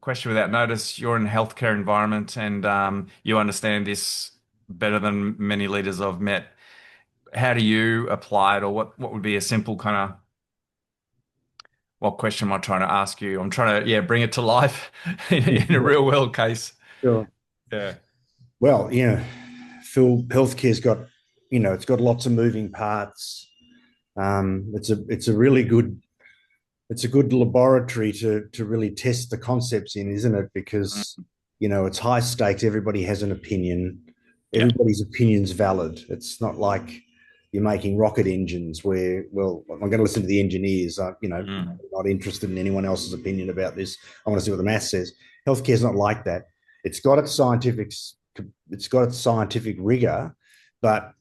question without notice, you're in a healthcare environment and you understand this better than many leaders I've met. How do you apply it, or what would be a simple kind of, what question am I trying to ask you? I'm trying to, bring it to life in a real world case. Sure. Yeah. Well, Phil, healthcare's got, it's got lots of moving parts. It's a good laboratory to really test the concepts in, isn't it? Because, it's high stakes. Everybody has an opinion. Yeah. Everybody's opinion's valid. It's not like you're making rocket engines where, well, I'm going to listen to the engineers. Not interested in anyone else's opinion about this. I want to see what the math says. Healthcare's not like that. It's got its scientific rigor, but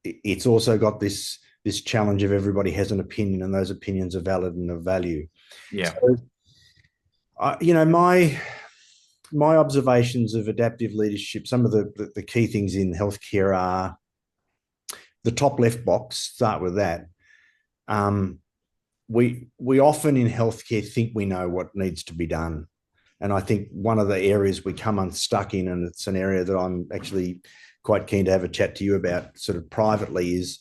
it's also got this challenge of everybody has an opinion, and those opinions are valid and of value. Yeah. So, my observations of adaptive leadership, some of the key things in healthcare are the top left box. Start with that. We often in healthcare think we know what needs to be done. And I think one of the areas we come unstuck in, and it's an area that I'm actually quite keen to have a chat to you about sort of privately, is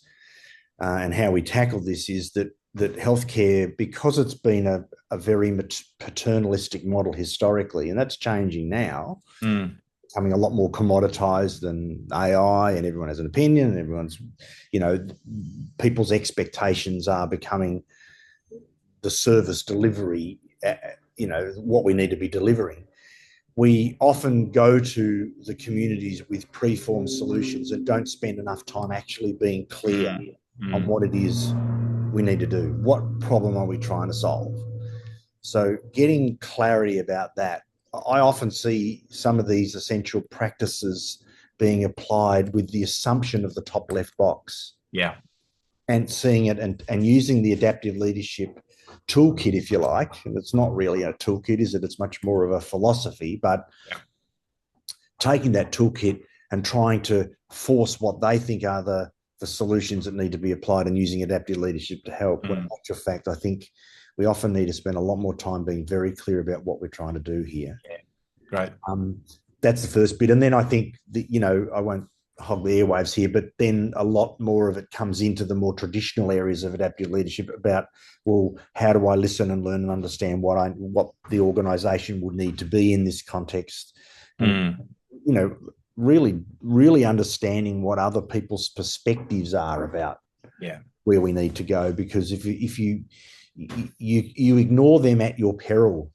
and how we tackle this, is that healthcare, because it's been a very paternalistic model historically, and that's changing now, becoming a lot more commoditized than AI, and everyone has an opinion, and everyone's, people's expectations are becoming the service delivery, what we need to be delivering. We often go to the communities with preformed solutions and don't spend enough time actually being clear on what it is we need to do. What problem are we trying to solve? So getting clarity about that. I often see some of these essential practices being applied with the assumption of the top left box. Yeah. And seeing it and using the adaptive leadership toolkit, if you like. And it's not really a toolkit, is it? It's much more of a philosophy, but taking that toolkit and trying to force what they think are the solutions that need to be applied, and using adaptive leadership to help. When in actual fact, I think we often need to spend a lot more time being very clear about what we're trying to do here. Yeah. Great. That's the first bit. And then I think that, I won't hog the airwaves here, but then a lot more of it comes into the more traditional areas of adaptive leadership about, well, how do I listen and learn and understand what the organisation would need to be in this context? And, really understanding what other people's perspectives are about where we need to go. Because if you ignore them at your peril,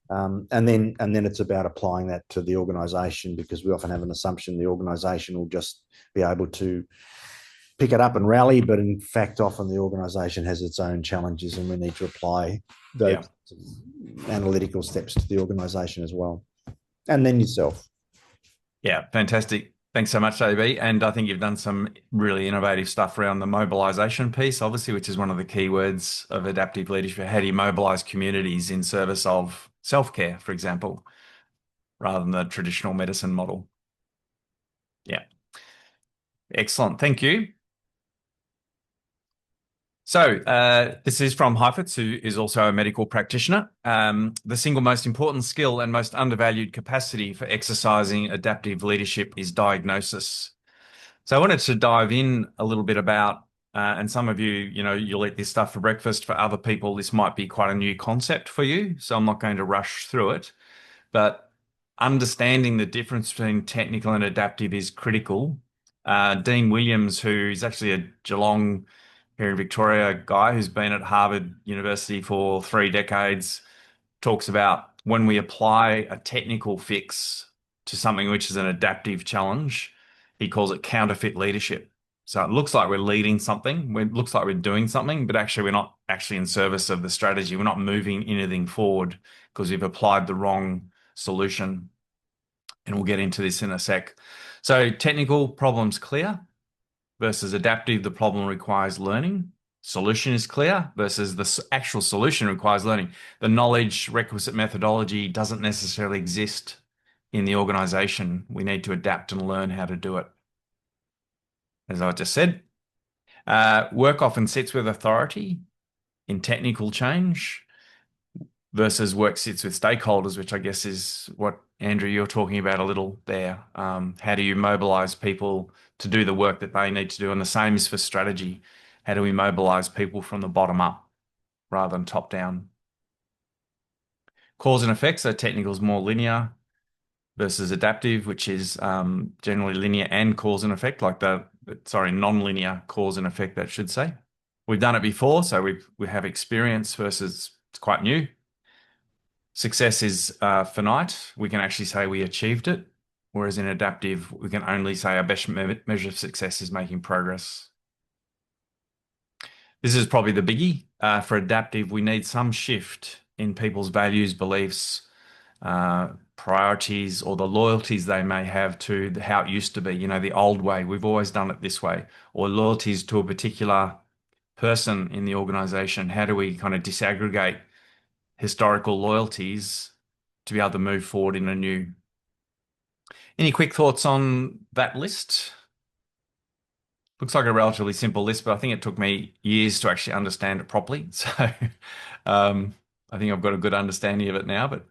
and then it's about applying that to the organisation, because we often have an assumption the organisation will just be able to pick it up and rally, but in fact, often the organisation has its own challenges, and we need to apply those analytical steps to the organisation as well. And then yourself. Yeah, fantastic. Thanks so much, AB. And I think you've done some really innovative stuff around the mobilisation piece, obviously, which is one of the key words of adaptive leadership. How do you mobilise communities in service of self-care, for example, rather than the traditional medicine model? Yeah. Excellent. Thank you. So this is from Heifetz, who is also a medical practitioner. The single most important skill and most undervalued capacity for exercising adaptive leadership is diagnosis. So I wanted to dive in a little bit about, and some of you, you'll eat this stuff for breakfast. For other people, this might be quite a new concept for you. So I'm not going to rush through it, but understanding the difference between technical and adaptive is critical. Dean Williams, who is actually a Geelong here in Victoria guy who's been at Harvard University for 3 decades, talks about when we apply a technical fix to something which is an adaptive challenge, he calls it counterfeit leadership. So it looks like we're leading something, it looks like we're doing something, but actually we're not actually in service of the strategy. We're not moving anything forward because we've applied the wrong solution. And we'll get into this in a sec. So technical, problem's clear, versus adaptive, the problem requires learning. Solution is clear versus the actual solution requires learning. The knowledge, requisite methodology doesn't necessarily exist in the organisation. We need to adapt and learn how to do it. As I just said, work often sits with authority in technical change versus work sits with stakeholders, which I guess is what, Andrew, you're talking about a little there. How do you mobilise people to do the work that they need to do? And the same is for strategy. How do we mobilise people from the bottom up rather than top down? Cause and effect, so technical is more linear versus adaptive, which is generally linear and cause and effect, non-linear cause and effect, that should say. We've done it before, so we have experience versus it's quite new. Success is finite. We can actually say we achieved it. whereas in adaptive, we can only say our best measure of success is making progress. This is probably the biggie. For adaptive, we need some shift in people's values, beliefs, priorities, or the loyalties they may have to how it used to be, the old way. We've always done it this way, or loyalties to a particular person in the organization. How do we kind of disaggregate historical loyalties to be able to move forward in a new? Any quick thoughts on that list? Looks like a relatively simple list, but I think it took me years to actually understand it properly. So I think I've got a good understanding of it now, but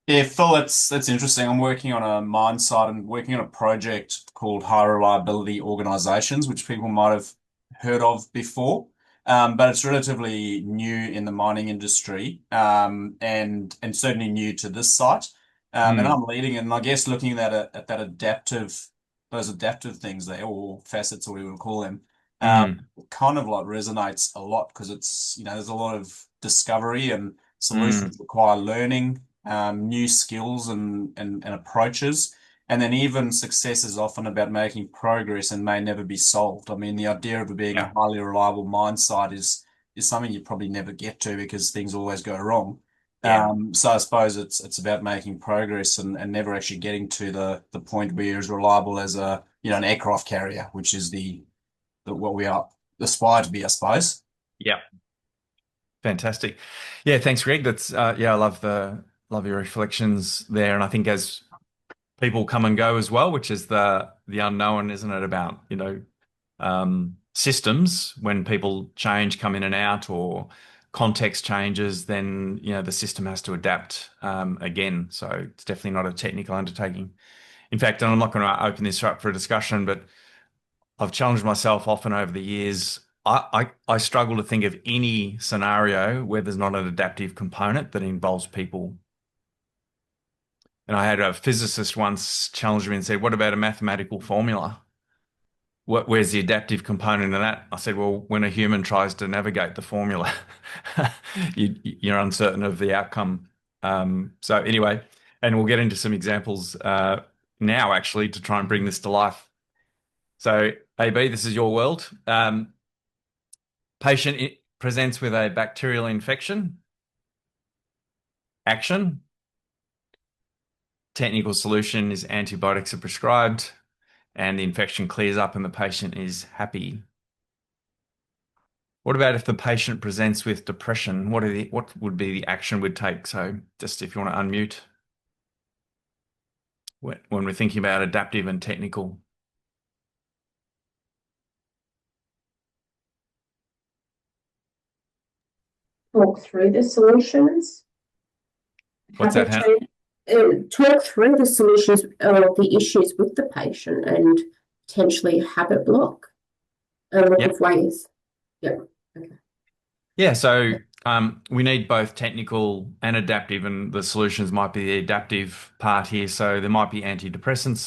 Yeah, Phil, that's interesting. I'm working on a mine site and working on a project called High Reliability Organisations, which people might have heard of before. But it's relatively new in the mining industry, and certainly new to this site. And I'm leading it, and I guess looking at that those adaptive things there, or facets, or what we would call them, kind of like resonates a lot because there's a lot of discovery and solutions require learning, new skills and approaches. And then even success is often about making progress and may never be solved. I mean, the idea of it being a yeah, highly reliable mine site is something you probably never get to because things always go wrong. yeah, So I suppose it's about making progress and never actually getting to the point where you're as reliable as an aircraft carrier, which is the what we are aspire to be, I suppose. yeah. Fantastic. Yeah, thanks, Greg. That's yeah, I love your reflections there, and I think as people come and go as well, which is the unknown, isn't it? About systems when people change, come in and out, or context changes, then the system has to adapt again. So it's definitely not a technical undertaking. In fact, and I'm not going to open this up for a discussion, but I've challenged myself often over the years. I struggle to think of any scenario where there's not an adaptive component that involves people. And I had a physicist once challenge me and said, "What about a mathematical formula? Where's the adaptive component in that?" I said, "Well, when a human tries to navigate the formula, you're uncertain of the outcome." So anyway, and we'll get into some examples now actually to try and bring this to life. So AB, this is your world. Patient presents with a bacterial infection. Action. Technical solution is antibiotics are prescribed and the infection clears up and the patient is happy. What about if the patient presents with depression? What would be the action we'd take? So just if you want to unmute when we're thinking about adaptive and technical. Talk through the solutions. What's that, Hannah? Talk through the solutions or the issues with the patient and potentially habit block a lot Yep. of ways. Yeah. Okay. Yeah, so we need both technical and adaptive, and the solutions might be the adaptive part here. So there might be antidepressants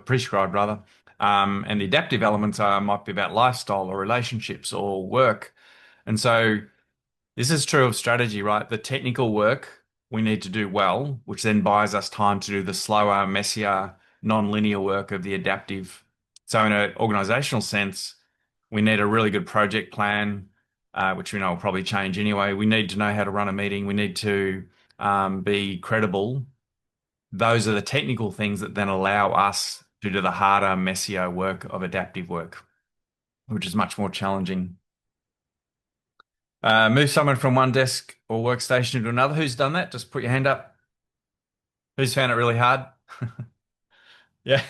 prescribed rather, and the adaptive elements might be about lifestyle or relationships or work. And so this is true of strategy, right? The technical work we need to do well, which then buys us time to do the slower, messier, non-linear work of the adaptive. So in an organizational sense, we need a really good project plan, which we know will probably change anyway. We need to know how to run a meeting. We need to be credible. Those are the technical things that then allow us to do the harder, messier work of adaptive work, which is much more challenging. Move someone from one desk or workstation to another. Who's done that? Just put your hand up. Who's found it really hard? Yeah.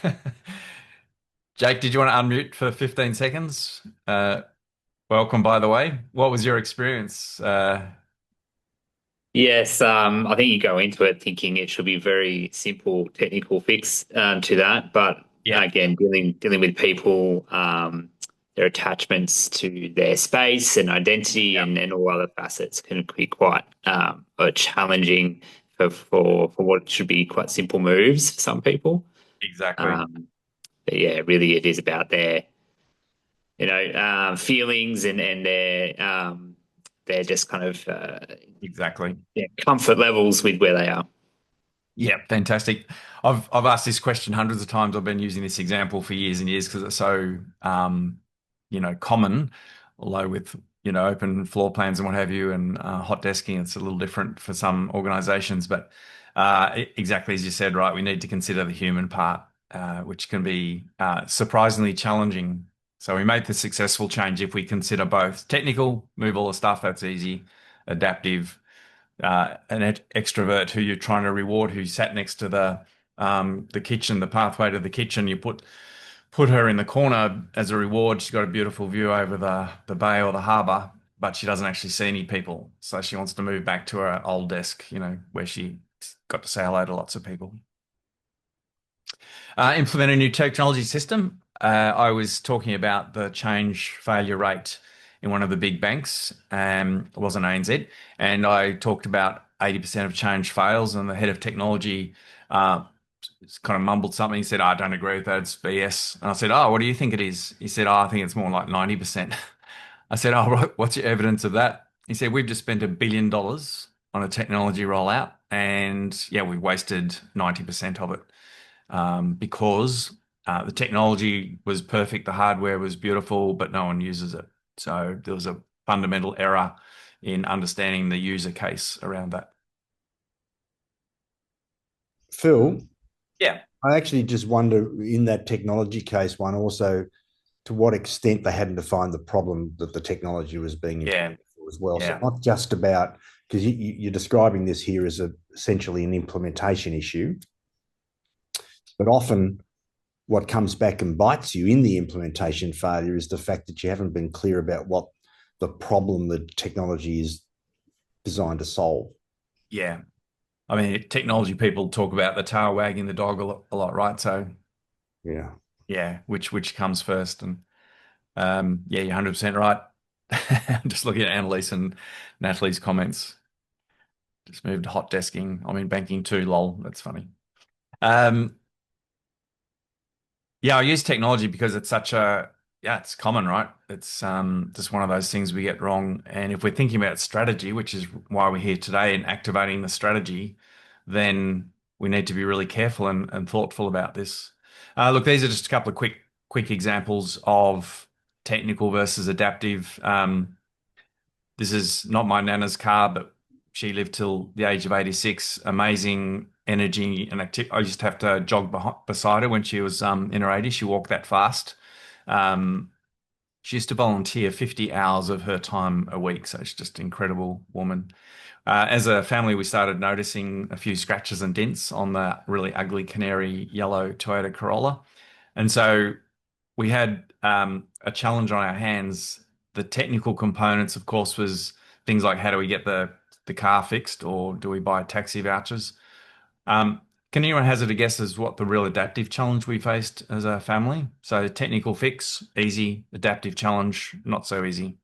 Jake, did you want to unmute for 15 seconds? Welcome, by the way. What was your experience? Yes, I think you go into it thinking it should be very simple technical fix to that, but Yeah. again, dealing with people, their attachments to their space and identity and all other facets can be quite challenging for what should be quite simple moves for some people. Exactly. But yeah, really, it is about their feelings and their just kind of Exactly. comfort levels with where they are. Yeah, fantastic. I've asked this question hundreds of times. I've been using this example for years and years because it's so common. Although with open floor plans and what have you, and hot desking, it's a little different for some organisations. But exactly as you said, right, we need to consider the human part, which can be surprisingly challenging. So we make the successful change if we consider both technical, move all the stuff, that's easy, adaptive, an extrovert who you're trying to reward, who sat next to the kitchen, the pathway to the kitchen. You put her in the corner as a reward. She's got a beautiful view over the bay or the harbour, but she doesn't actually see any people. So she wants to move back to her old desk, where she got to say hello to lots of people. Implement a new technology system. I was talking about the change failure rate in one of the big banks. It wasn't ANZ, and I talked about 80% of change fails, and the head of technology kind of mumbled something. He said, "I don't agree with that. It's BS." And I said, "Oh, what do you think it is?" He said, "Oh, I think it's more like 90%." I said, "Oh, right. What's your evidence of that?" He said, "We've just spent $1 billion on a technology rollout, and yeah, we've wasted 90% of it." Because the technology was perfect, the hardware was beautiful, but no one uses it. So there was a fundamental error in understanding the user case around that. Phil, Yeah. I actually just wonder in that technology case one also to what extent they hadn't defined the problem that the technology was being implemented for as well. So Yeah. not just about, because you're describing this here as essentially an implementation issue, but often what comes back and bites you in the implementation failure is the fact that you haven't been clear about what the problem the technology is designed to solve. Yeah. I mean, technology people talk about the tail wagging the dog a lot, right? So yeah, which comes first? And yeah, you're 100% right. I'm just looking at Annalise and Natalie's comments. Just moved to hot desking. I mean, banking too, lol. That's funny. Um, Yeah, I use technology because it's common, right? It's just one of those things we get wrong. And if we're thinking about strategy, which is why we're here today and activating the strategy, then we need to be really careful and thoughtful about this. Look, these are just a couple of quick examples of technical versus adaptive. This is not my nana's car, but she lived till the age of 86. Amazing energy and activity. I used to have to jog beside her when she was in her 80s. She walked that fast. Um, she used to volunteer 50 hours of her time a week. So she's just an incredible woman. As a family, we started noticing a few scratches and dents on the really ugly canary yellow Toyota Corolla. And so we had a challenge on our hands. The technical components, of course, was things like how do we get the car fixed, or do we buy taxi vouchers? Can anyone hazard a guess as what the real adaptive challenge we faced as a family? So technical fix, easy. Adaptive challenge, not so easy.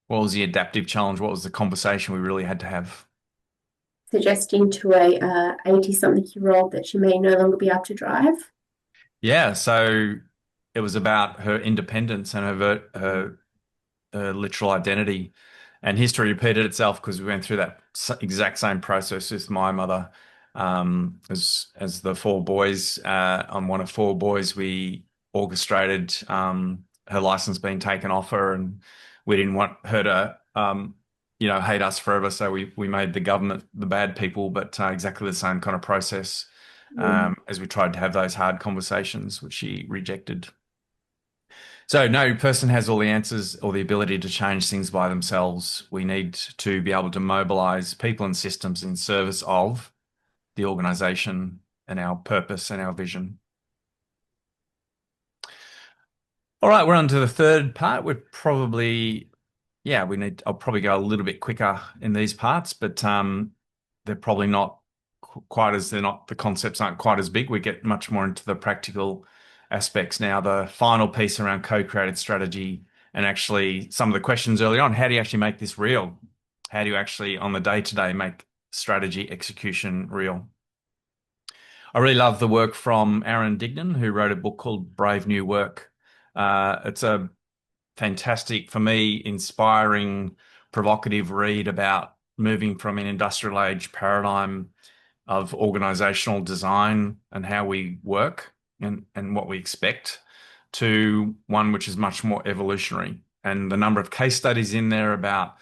What was the adaptive challenge? What was the conversation we really had to have? Suggesting to a 80-something-year-old that she may no longer be able to drive. Yeah, so it was about her independence and her literal identity. And history repeated itself because we went through that exact same process with my mother. As the four boys, I'm one of four boys, we orchestrated her license being taken off her, and we didn't want her to, hate us forever. So we made the government the bad people, but exactly the same kind of process as we tried to have those hard conversations, which she rejected. So no person has all the answers or the ability to change things by themselves. We need to be able to mobilize people and systems in service of the organization and our purpose and our vision. All right, we're on to the third part. I'll probably go a little bit quicker in these parts, but they're probably not the concepts aren't quite as big. We get much more into the practical aspects now. The final piece around co-created strategy and actually some of the questions early on, how do you actually make this real? How do you actually on the day-to-day make strategy execution real? I really love the work from Aaron Dignan, who wrote a book called Brave New Work. It's a fantastic, for me, inspiring, provocative read about moving from an industrial age paradigm of organizational design and how we work and what we expect to one which is much more evolutionary. And the number of case studies in there about,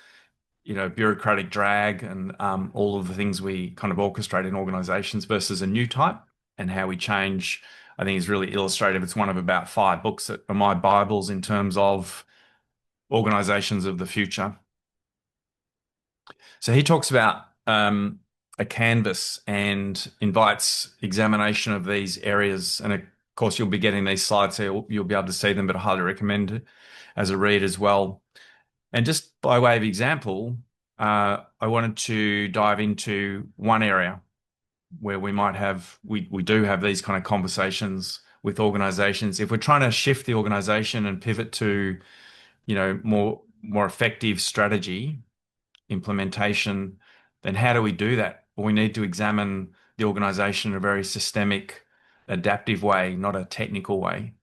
bureaucratic drag and all of the things we kind of orchestrate in organizations versus a new type and how we change, I think is really illustrative. It's one of about 5 books that are my Bibles in terms of organizations of the future. So he talks about a canvas and invites examination of these areas. And of course, you'll be getting these slides, so you'll be able to see them, but I highly recommend it as a read as well. And just by way of example, I wanted to dive into one area where we do have these kind of conversations with organizations. If we're trying to shift the organization and pivot to, more effective strategy implementation, then how do we do that? Well, we need to examine the organization in a very systemic, adaptive way, not a technical way.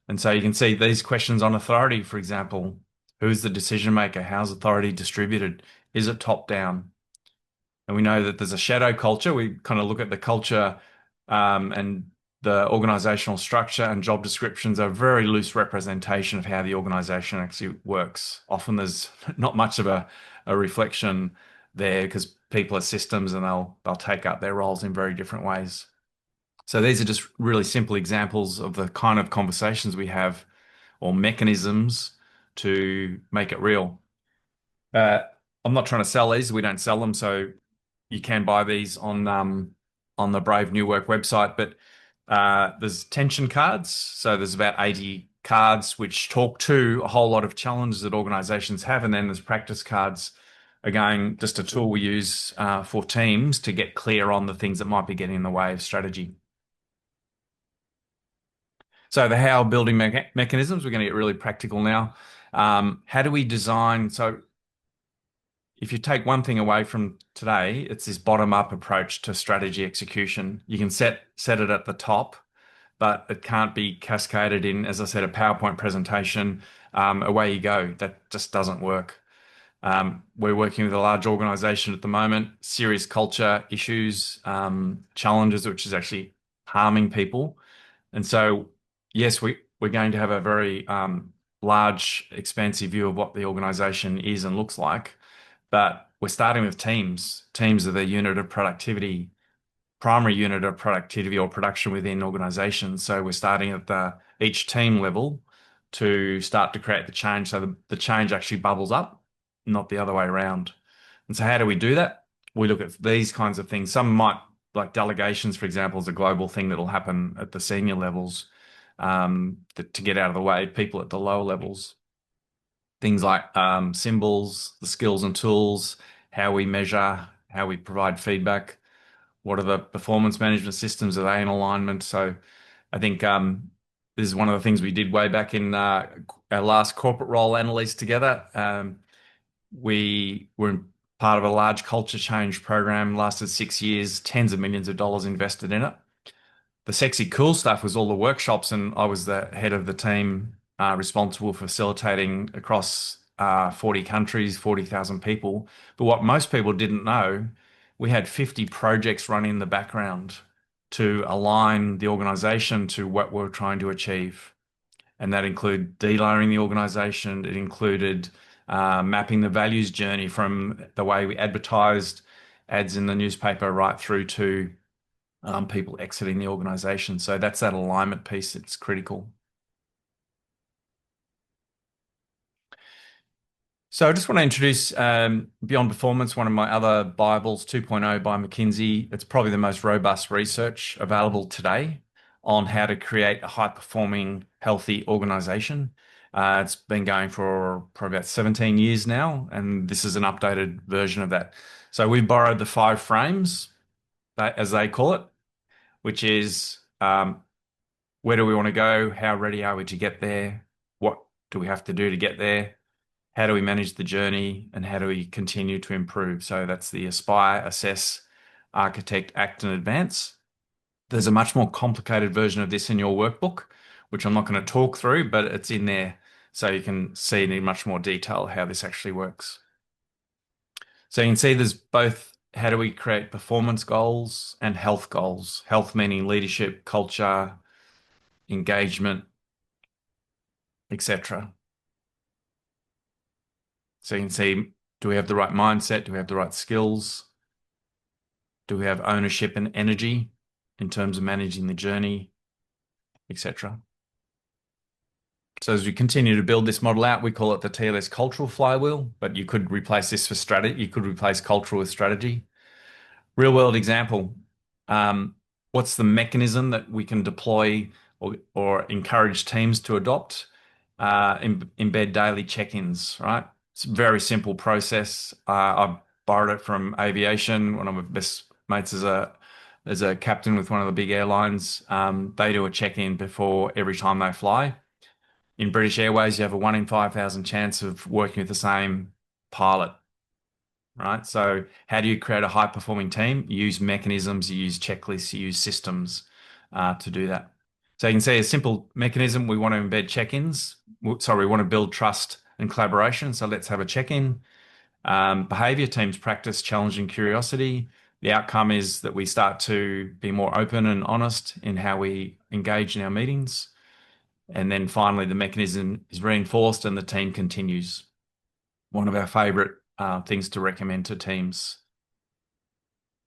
And so you can see these questions on authority, for example. Who's the decision maker? How's authority distributed? Is it top down? And we know that there's a shadow culture. We kind of look at the culture and the organizational structure and job descriptions are a very loose representation of how the organization actually works. Often there's not much of a reflection there because people are systems and they'll take up their roles in very different ways. So these are just really simple examples of the kind of conversations we have or mechanisms to make it real. I'm not trying to sell these. We don't sell them, so you can buy these on the Brave New Work website. But there's tension cards. So there's about 80 cards which talk to a whole lot of challenges that organizations have. And then there's practice cards, again, just a tool we use for teams to get clear on the things that might be getting in the way of strategy. So the how building mechanisms, we're going to get really practical now. How do we design? So if you take one thing away from today, it's this bottom-up approach to strategy execution. You can set it at the top, but it can't be cascaded in, as I said, a PowerPoint presentation. Away you go. That just doesn't work. We're working with a large organization at the moment, serious culture issues, challenges, which is actually harming people. And so, yes, we're going to have a very large, expansive view of what the organization is and looks like. But we're starting with teams. Teams are the unit of productivity, primary unit of productivity or production within organizations. So we're starting at each team level to start to create the change. So the change actually bubbles up, not the other way around. And so how do we do that? We look at these kinds of things. Some might, like delegations, for example, is a global thing that will happen at the senior levels to get out of the way, people at the lower levels. Things like symbols, the skills and tools, how we measure, how we provide feedback, what are the performance management systems, are they in alignment? So I think this is one of the things we did way back in our last corporate role, Annalise, together. We were part of a large culture change program, lasted 6 years, tens of millions of dollars invested in it. The sexy cool stuff was all the workshops, and I was the head of the team responsible for facilitating across 40 countries, 40,000 people. But what most people didn't know, we had 50 projects running in the background to align the organization to what we're trying to achieve. And that included de-layering the organization. It included mapping the values journey from the way we advertised ads in the newspaper right through to people exiting the organization. So that's that alignment piece that's critical. So I just want to introduce Beyond Performance, one of my other Bibles, 2.0 by McKinsey. It's probably the most robust research available today on how to create a high-performing, healthy organization. It's been going for probably about 17 years now, and this is an updated version of that. So we've borrowed the 5 frames, as they call it, which is where do we want to go? How ready are we to get there? What do we have to do to get there? How do we manage the journey? And how do we continue to improve? So that's the aspire, assess, architect, act, and advance. There's a much more complicated version of this in your workbook, which I'm not going to talk through, but it's in there so you can see in much more detail how this actually works. So you can see there's both how do we create performance goals and health goals. Health meaning leadership, culture, engagement, etc. So you can see, do we have the right mindset? Do we have the right skills? Do we have ownership and energy in terms of managing the journey, etc. So as we continue to build this model out, we call it the TLS cultural flywheel, but you could replace this for strategy. You could replace cultural with strategy. Real world example. What's the mechanism that we can deploy or encourage teams to adopt? Embed daily check-ins, right? It's a very simple process. I borrowed it from aviation. One of my best mates is a captain with one of the big airlines. They do a check-in before every time they fly. In British Airways, you have a 1 in 5,000 chance of working with the same pilot, right? So how do you create a high-performing team? You use mechanisms, you use checklists, you use systems to do that. So you can see a simple mechanism. We want to embed check-ins. Sorry, we want to build trust and collaboration. So let's have a check-in. Behavior teams practice challenge and curiosity. The outcome is that we start to be more open and honest in how we engage in our meetings. And then finally, the mechanism is reinforced and the team continues. One of our favorite things to recommend to teams.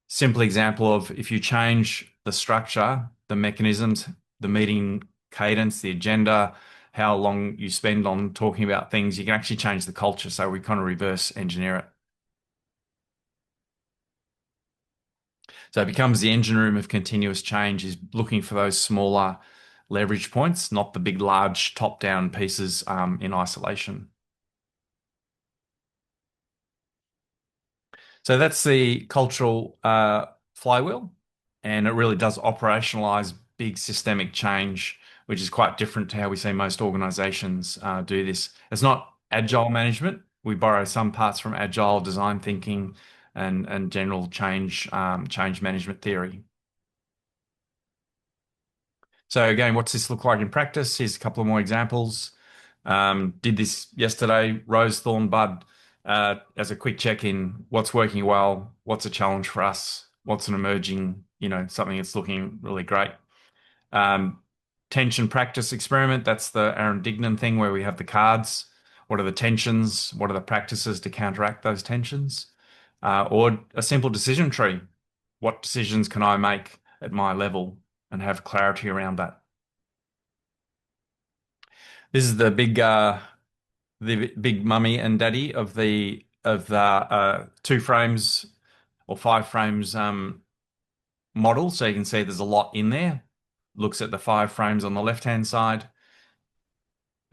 Simple example of if you change the structure, the mechanisms, the meeting cadence, the agenda, how long you spend on talking about things, you can actually change the culture. So we kind of reverse engineer it. So it becomes the engine room of continuous change, is looking for those smaller leverage points, not the big, large top-down pieces in isolation. So that's the cultural flywheel, and it really does operationalize big systemic change, which is quite different to how we see most organizations do this. It's not agile management. We borrow some parts from agile design thinking and general change management theory. So again, what's this look like in practice? Here's a couple of more examples. Did this yesterday, rose, thorn, bud, as a quick check-in. What's working well? What's a challenge for us? What's an emerging, something that's looking really great? Tension practice experiment. That's the Aaron Dignan thing where we have the cards. What are the tensions? What are the practices to counteract those tensions? Or a simple decision tree. What decisions can I make at my level and have clarity around that? This is the big mummy and daddy of the 2 frames or 5 frames model. So you can see there's a lot in there. Looks at the 5 frames on the left-hand side,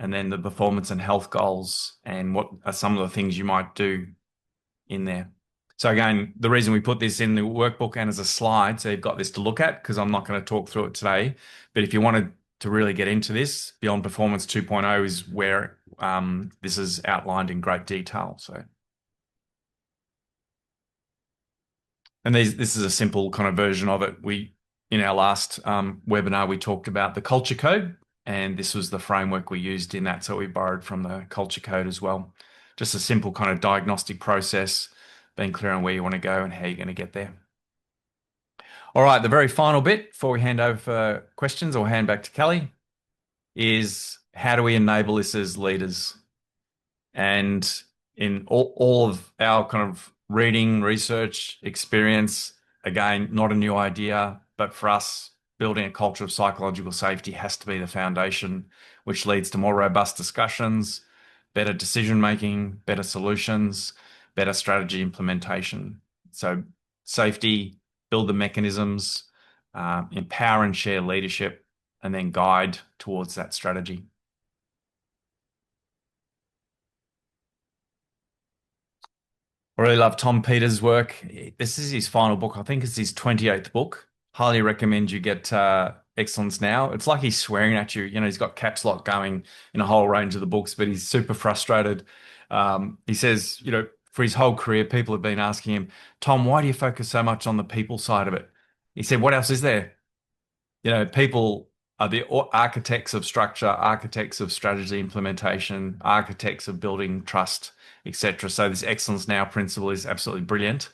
and then the performance and health goals and what are some of the things you might do in there. So again, the reason we put this in the workbook and as a slide, so you've got this to look at, because I'm not going to talk through it today, but if you wanted to really get into this, Beyond Performance 2.0 is where this is outlined in great detail. And this is a simple kind of version of it. In our last webinar, we talked about the culture code, and this was the framework we used in that. So we borrowed from the culture code as well. Just a simple kind of diagnostic process, being clear on where you want to go and how you're going to get there. All right, the very final bit before we hand over for questions or hand back to Kelly is how do we enable this as leaders? And in all of our kind of reading, research, experience, again, not a new idea, but for us, building a culture of psychological safety has to be the foundation, which leads to more robust discussions, better decision-making, better solutions, better strategy implementation. So safety, build the mechanisms, empower and share leadership, and then guide towards that strategy. I really love Tom Peters' work. This is his final book. I think it's his 28th book. Highly recommend you get Excellence Now. It's like he's swearing at you. He's got caps lock going in a whole range of the books, but he's super frustrated. He says, for his whole career, people have been asking him, Tom, why do you focus so much on the people side of it? He said, what else is there? People are the architects of structure, architects of strategy implementation, architects of building trust, etc. So this excellence now principle is absolutely brilliant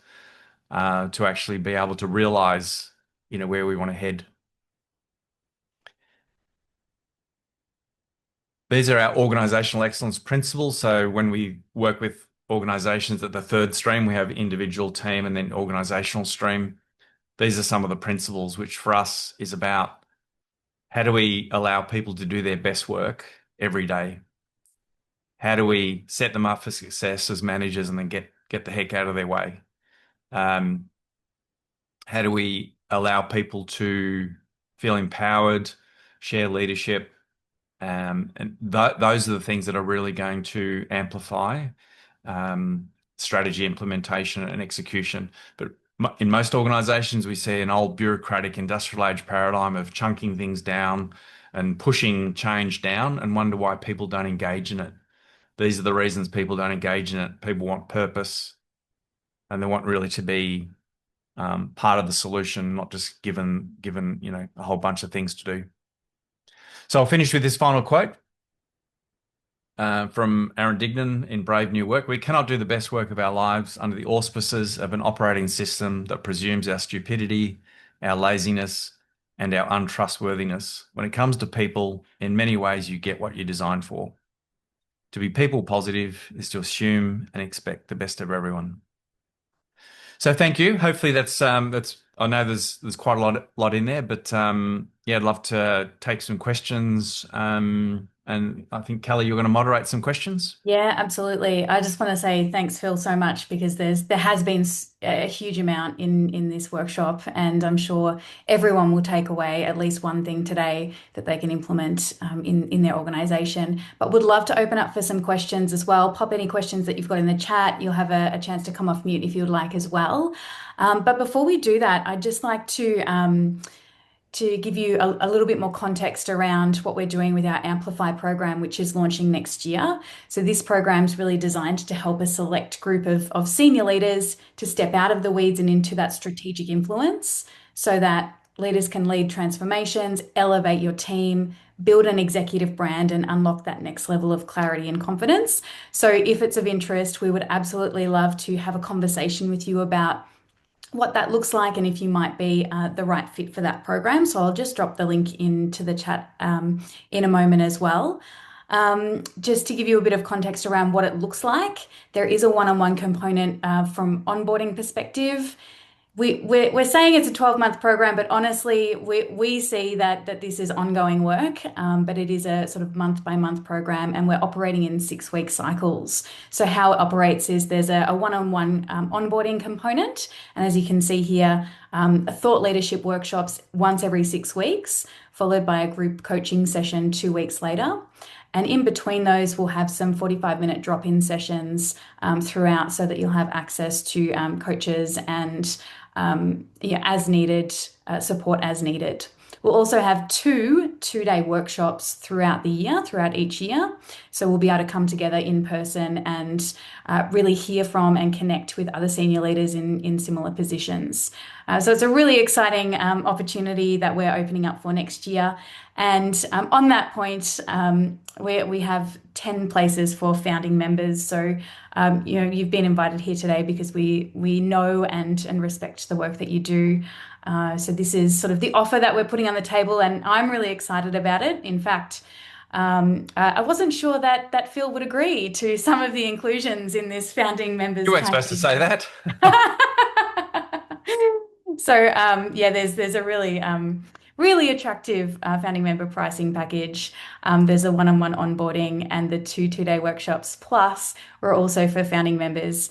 to actually be able to realize, where we want to head. These are our organizational excellence principles. So when we work with organizations at the third stream, we have individual, team, and then organizational stream. These are some of the principles, which for us is about how do we allow people to do their best work every day? How do we set them up for success as managers and then get the heck out of their way? How do we allow people to feel empowered, share leadership? And those are the things that are really going to amplify strategy implementation and execution. But in most organizations, we see an old bureaucratic industrial age paradigm of chunking things down and pushing change down and wonder why people don't engage in it. These are the reasons people don't engage in it. People want purpose and they want really to be part of the solution, not just given a whole bunch of things to do. So I'll finish with this final quote from Aaron Dignan in Brave New Work. We cannot do the best work of our lives under the auspices of an operating system that presumes our stupidity, our laziness, and our untrustworthiness. When it comes to people, in many ways, you get what you're designed for. To be people positive is to assume and expect the best of everyone. So thank you. Hopefully that's I know there's quite a lot in there, but yeah, I'd love to take some questions. And I think Kelly, you're going to moderate some questions. Yeah, absolutely. I just want to say thanks, Phil, so much because there has been a huge amount in this workshop, and I'm sure everyone will take away at least one thing today that they can implement in their organisation. But would love to open up for some questions as well. Pop any questions that you've got in the chat. You'll have a chance to come off mute if you would like as well. But before we do that, I'd just like to give you a little bit more context around what we're doing with our Amplify program, which is launching next year. So this program is really designed to help a select group of senior leaders to step out of the weeds and into that strategic influence so that leaders can lead transformations, elevate your team, build an executive brand, and unlock that next level of clarity and confidence. So if it's of interest, we would absolutely love to have a conversation with you about what that looks like and if you might be the right fit for that program. So I'll just drop the link into the chat in a moment as well. Just to give you a bit of context around what it looks like, there is a one-on-one component from onboarding perspective. We're saying it's a 12-month program, but honestly, we see that this is ongoing work, but it is a sort of month-by-month program, and we're operating in 6-week cycles. So how it operates is there's a one-on-one onboarding component, and as you can see here, a thought leadership workshops once every 6 weeks, followed by a group coaching session 2 weeks later. And in between those, we'll have some 45-minute drop-in sessions throughout so that you'll have access to coaches and as needed, support as needed. We'll also have two-day workshops throughout each year. So we'll be able to come together in person and really hear from and connect with other senior leaders in similar positions. So it's a really exciting opportunity that we're opening up for next year. And on that point, we have 10 places for founding members. So, you've been invited here today because we know and respect the work that you do. So this is sort of the offer that we're putting on the table, and I'm really excited about it. In fact, I wasn't sure that Phil would agree to some of the inclusions in this founding members. You weren't supposed to say that. So yeah, there's a really attractive founding member pricing package. There's a one-on-one onboarding and the two-day workshops. Plus, we're also for founding members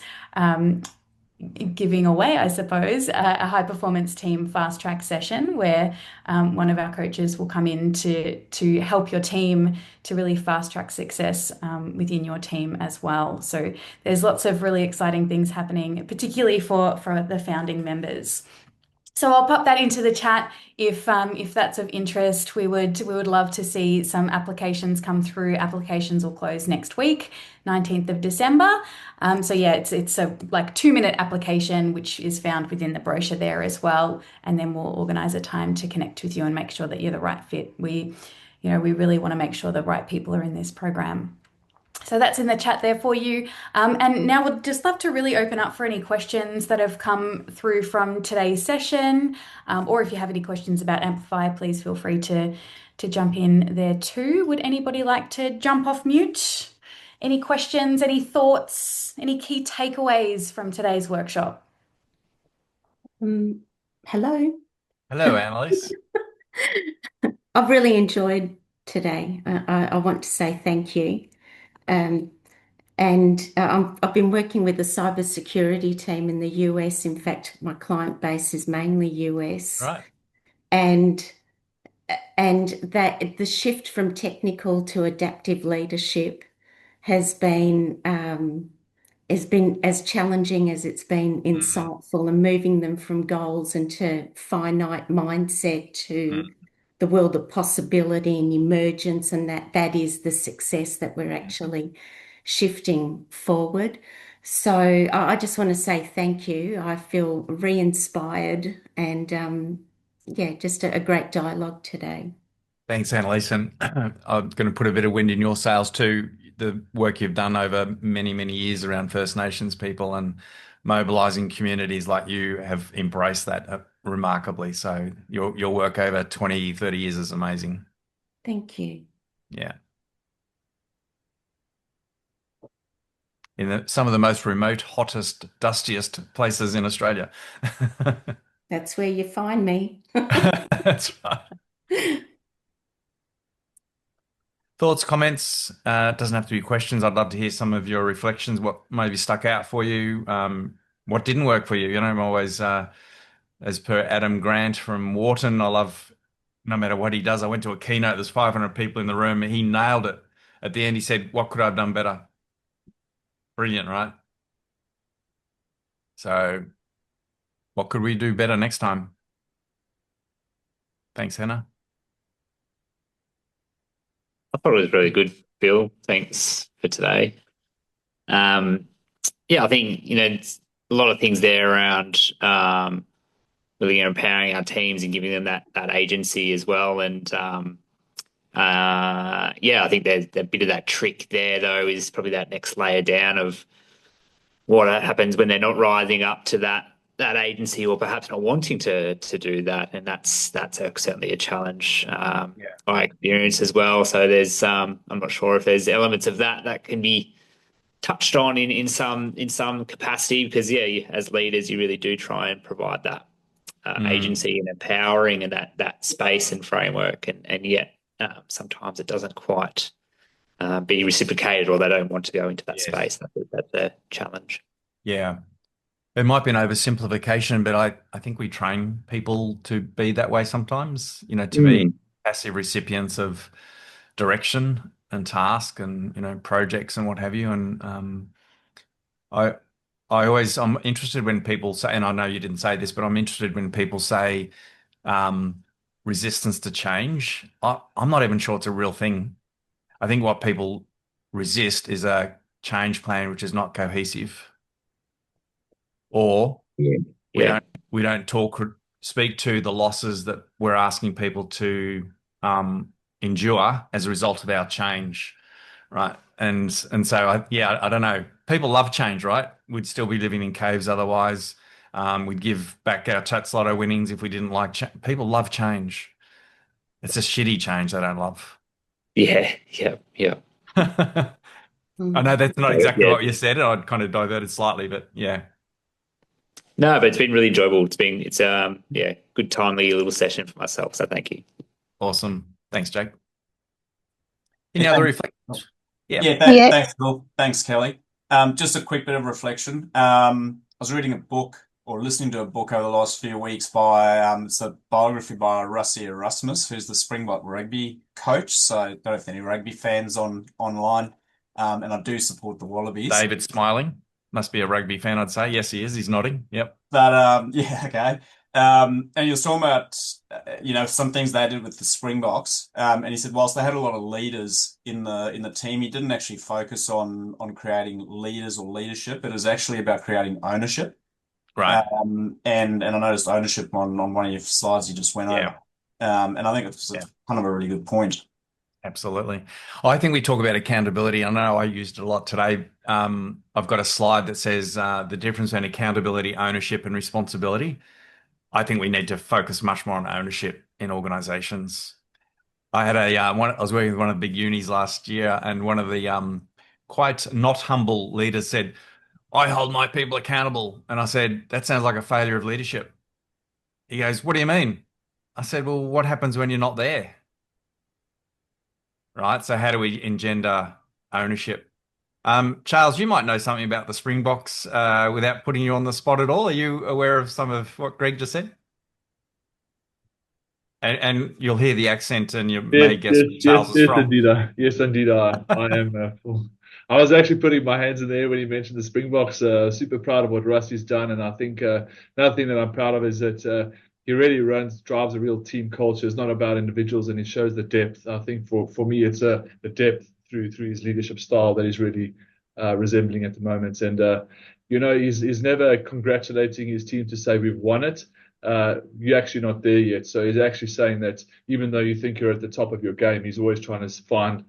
giving away, I suppose, a high performance team fast track session where one of our coaches will come in to help your team to really fast track success within your team as well. So there's lots of really exciting things happening, particularly for the founding members. So I'll pop that into the chat if that's of interest. We would love to see some applications come through. Applications will close next week, 19th of December. So yeah, it's a like 2-minute application which is found within the brochure there as well. And then we'll organise a time to connect with you and make sure that you're the right fit. We really want to make sure the right people are in this program. So that's in the chat there for you. And now we'd just love to really open up for any questions that have come through from today's session. Or if you have any questions about Amplify, please feel free to jump in there too. Would anybody like to jump off mute? Any questions, any thoughts, any key takeaways from today's workshop? Hello. Hello, Annalise. I've really enjoyed today. I want to say thank you. I've been working with the cybersecurity team in the US. In fact, my client base is mainly US. Right. And that the shift from technical to adaptive leadership has been as challenging as it's been insightful, and moving them from goals into finite mindset to the world of possibility and emergence, and that is the success that we're actually shifting forward. So I just want to say thank you. I feel re-inspired and yeah, just a great dialogue today. Thanks, Annalise. And I'm going to put a bit of wind in your sails too. The work you've done over many, many years around First Nations people and mobilising communities like you have embraced that remarkably. So your work over 20, 30 years is amazing. Thank you. Yeah. In some of the most remote, hottest, dustiest places in Australia. That's where you find me. That's right. Thoughts, comments, doesn't have to be questions. I'd love to hear some of your reflections, what maybe stuck out for you, what didn't work for you. I'm always, as per Adam Grant from Wharton, I love no matter what he does. I went to a keynote, there's 500 people in the room, he nailed it. At the end, he said, what could I have done better? Brilliant, right? So what could we do better next time? Thanks, Hannah. I thought it was really good, Phil. Thanks for today. Yeah, I think, it's a lot of things there around really empowering our teams and giving them that agency as well. And yeah, I think there's a bit of that trick there, though, is probably that next layer down of what happens when they're not rising up to that agency, or perhaps not wanting to do that, and that's certainly a challenge I experience as well. So there's I'm not sure if there's elements of that can be touched on in some capacity, because as leaders you really do try and provide that agency and empowering and that space and framework, and yet sometimes it doesn't quite be reciprocated, or they don't want to go into that space. That's a challenge. Yeah. It might be an oversimplification, but I think we train people to be that way sometimes, to be passive recipients of direction and task and, projects and what have you. And I'm interested when people say, and I know you didn't say this, but I'm interested when people say resistance to change. I'm not even sure it's a real thing. I think what people resist is a change plan which is not cohesive, or we don't speak to the losses that we're asking people to endure as a result of our change, right? And so I don't know. People love change, right? We'd still be living in caves otherwise. We'd give back our Tats Lotto winnings if we didn't like change. People love change. It's a shitty change they don't love. Yeah. I know that's not exactly what you said. I'd kind of diverted slightly, but yeah. No, but it's been really enjoyable. It's good timely little session for myself. So thank you. Awesome. Thanks, Jake. Any other reflections? Thanks, Phil. Thanks, Kelly. Just a quick bit of reflection. I was reading a book or listening to a book over the last few weeks by it's a biography by Rusty Erasmus, who's the Springbok rugby coach. So I don't know if any rugby fans online. And I do support the Wallabies. David's smiling. Must be a rugby fan, I'd say. Yes, he is. He's nodding. Yep. But okay. And he was talking about, some things they did with the Springboks. And he said, whilst they had a lot of leaders in the team, he didn't actually focus on creating leaders or leadership. It was actually about creating ownership. Right. And I noticed ownership on one of your slides you just went over. Yeah. And I think it's kind of a really good point. Absolutely. I think we talk about accountability. I know I used it a lot today. I've got a slide that says the difference between accountability, ownership, and responsibility. I think we need to focus much more on ownership in organizations. I had I was working with one of the big unis last year, and one of the quite not humble leaders said, "I hold my people accountable." And I said, "That sounds like a failure of leadership." He goes, "What do you mean?" I said, "Well, what happens when you're not there?" Right? So how do we engender ownership? Charles, you might know something about the Springboks without putting you on the spot at all. Are you aware of some of what Greg just said? And you'll hear the accent and you Yes, may guess yes, where yes, Charles is yes, from. indeed. Yes, indeed. I am. I was actually putting my hands in the air when you mentioned the Springboks. Super proud of what Rusty's done, and I think another thing that I'm proud of is that he really drives a real team culture. It's not about individuals, and he shows the depth. I think for me, it's the depth through his leadership style that he's really resembling at the moment. And he's never congratulating his team to say we've won it. You're actually not there yet. So he's actually saying that even though you think you're at the top of your game, he's always trying to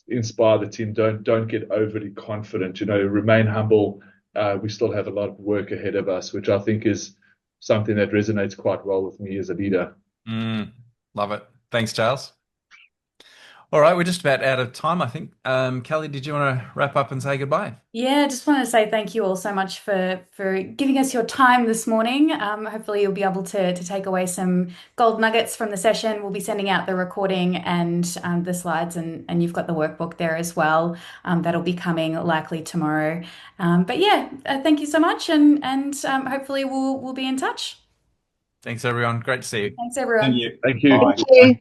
inspire the team. Don't get overly confident. Remain humble. We still have a lot of work ahead of us, which I think is something that resonates quite well with me as a leader. Love it. Thanks, Charles. All right, we're just about out of time, I think. Kelly, did you want to wrap up and say goodbye? Yeah, just want to say thank you all so much for giving us your time this morning. Hopefully you'll be able to take away some gold nuggets from the session. We'll be sending out the recording and the slides, and you've got the workbook there as well. That'll be coming likely tomorrow. But yeah, thank you so much, and hopefully we'll be in touch. Thanks, everyone. Great to see you. Thanks, Thank everyone. you. Thank you. Bye. Thank you.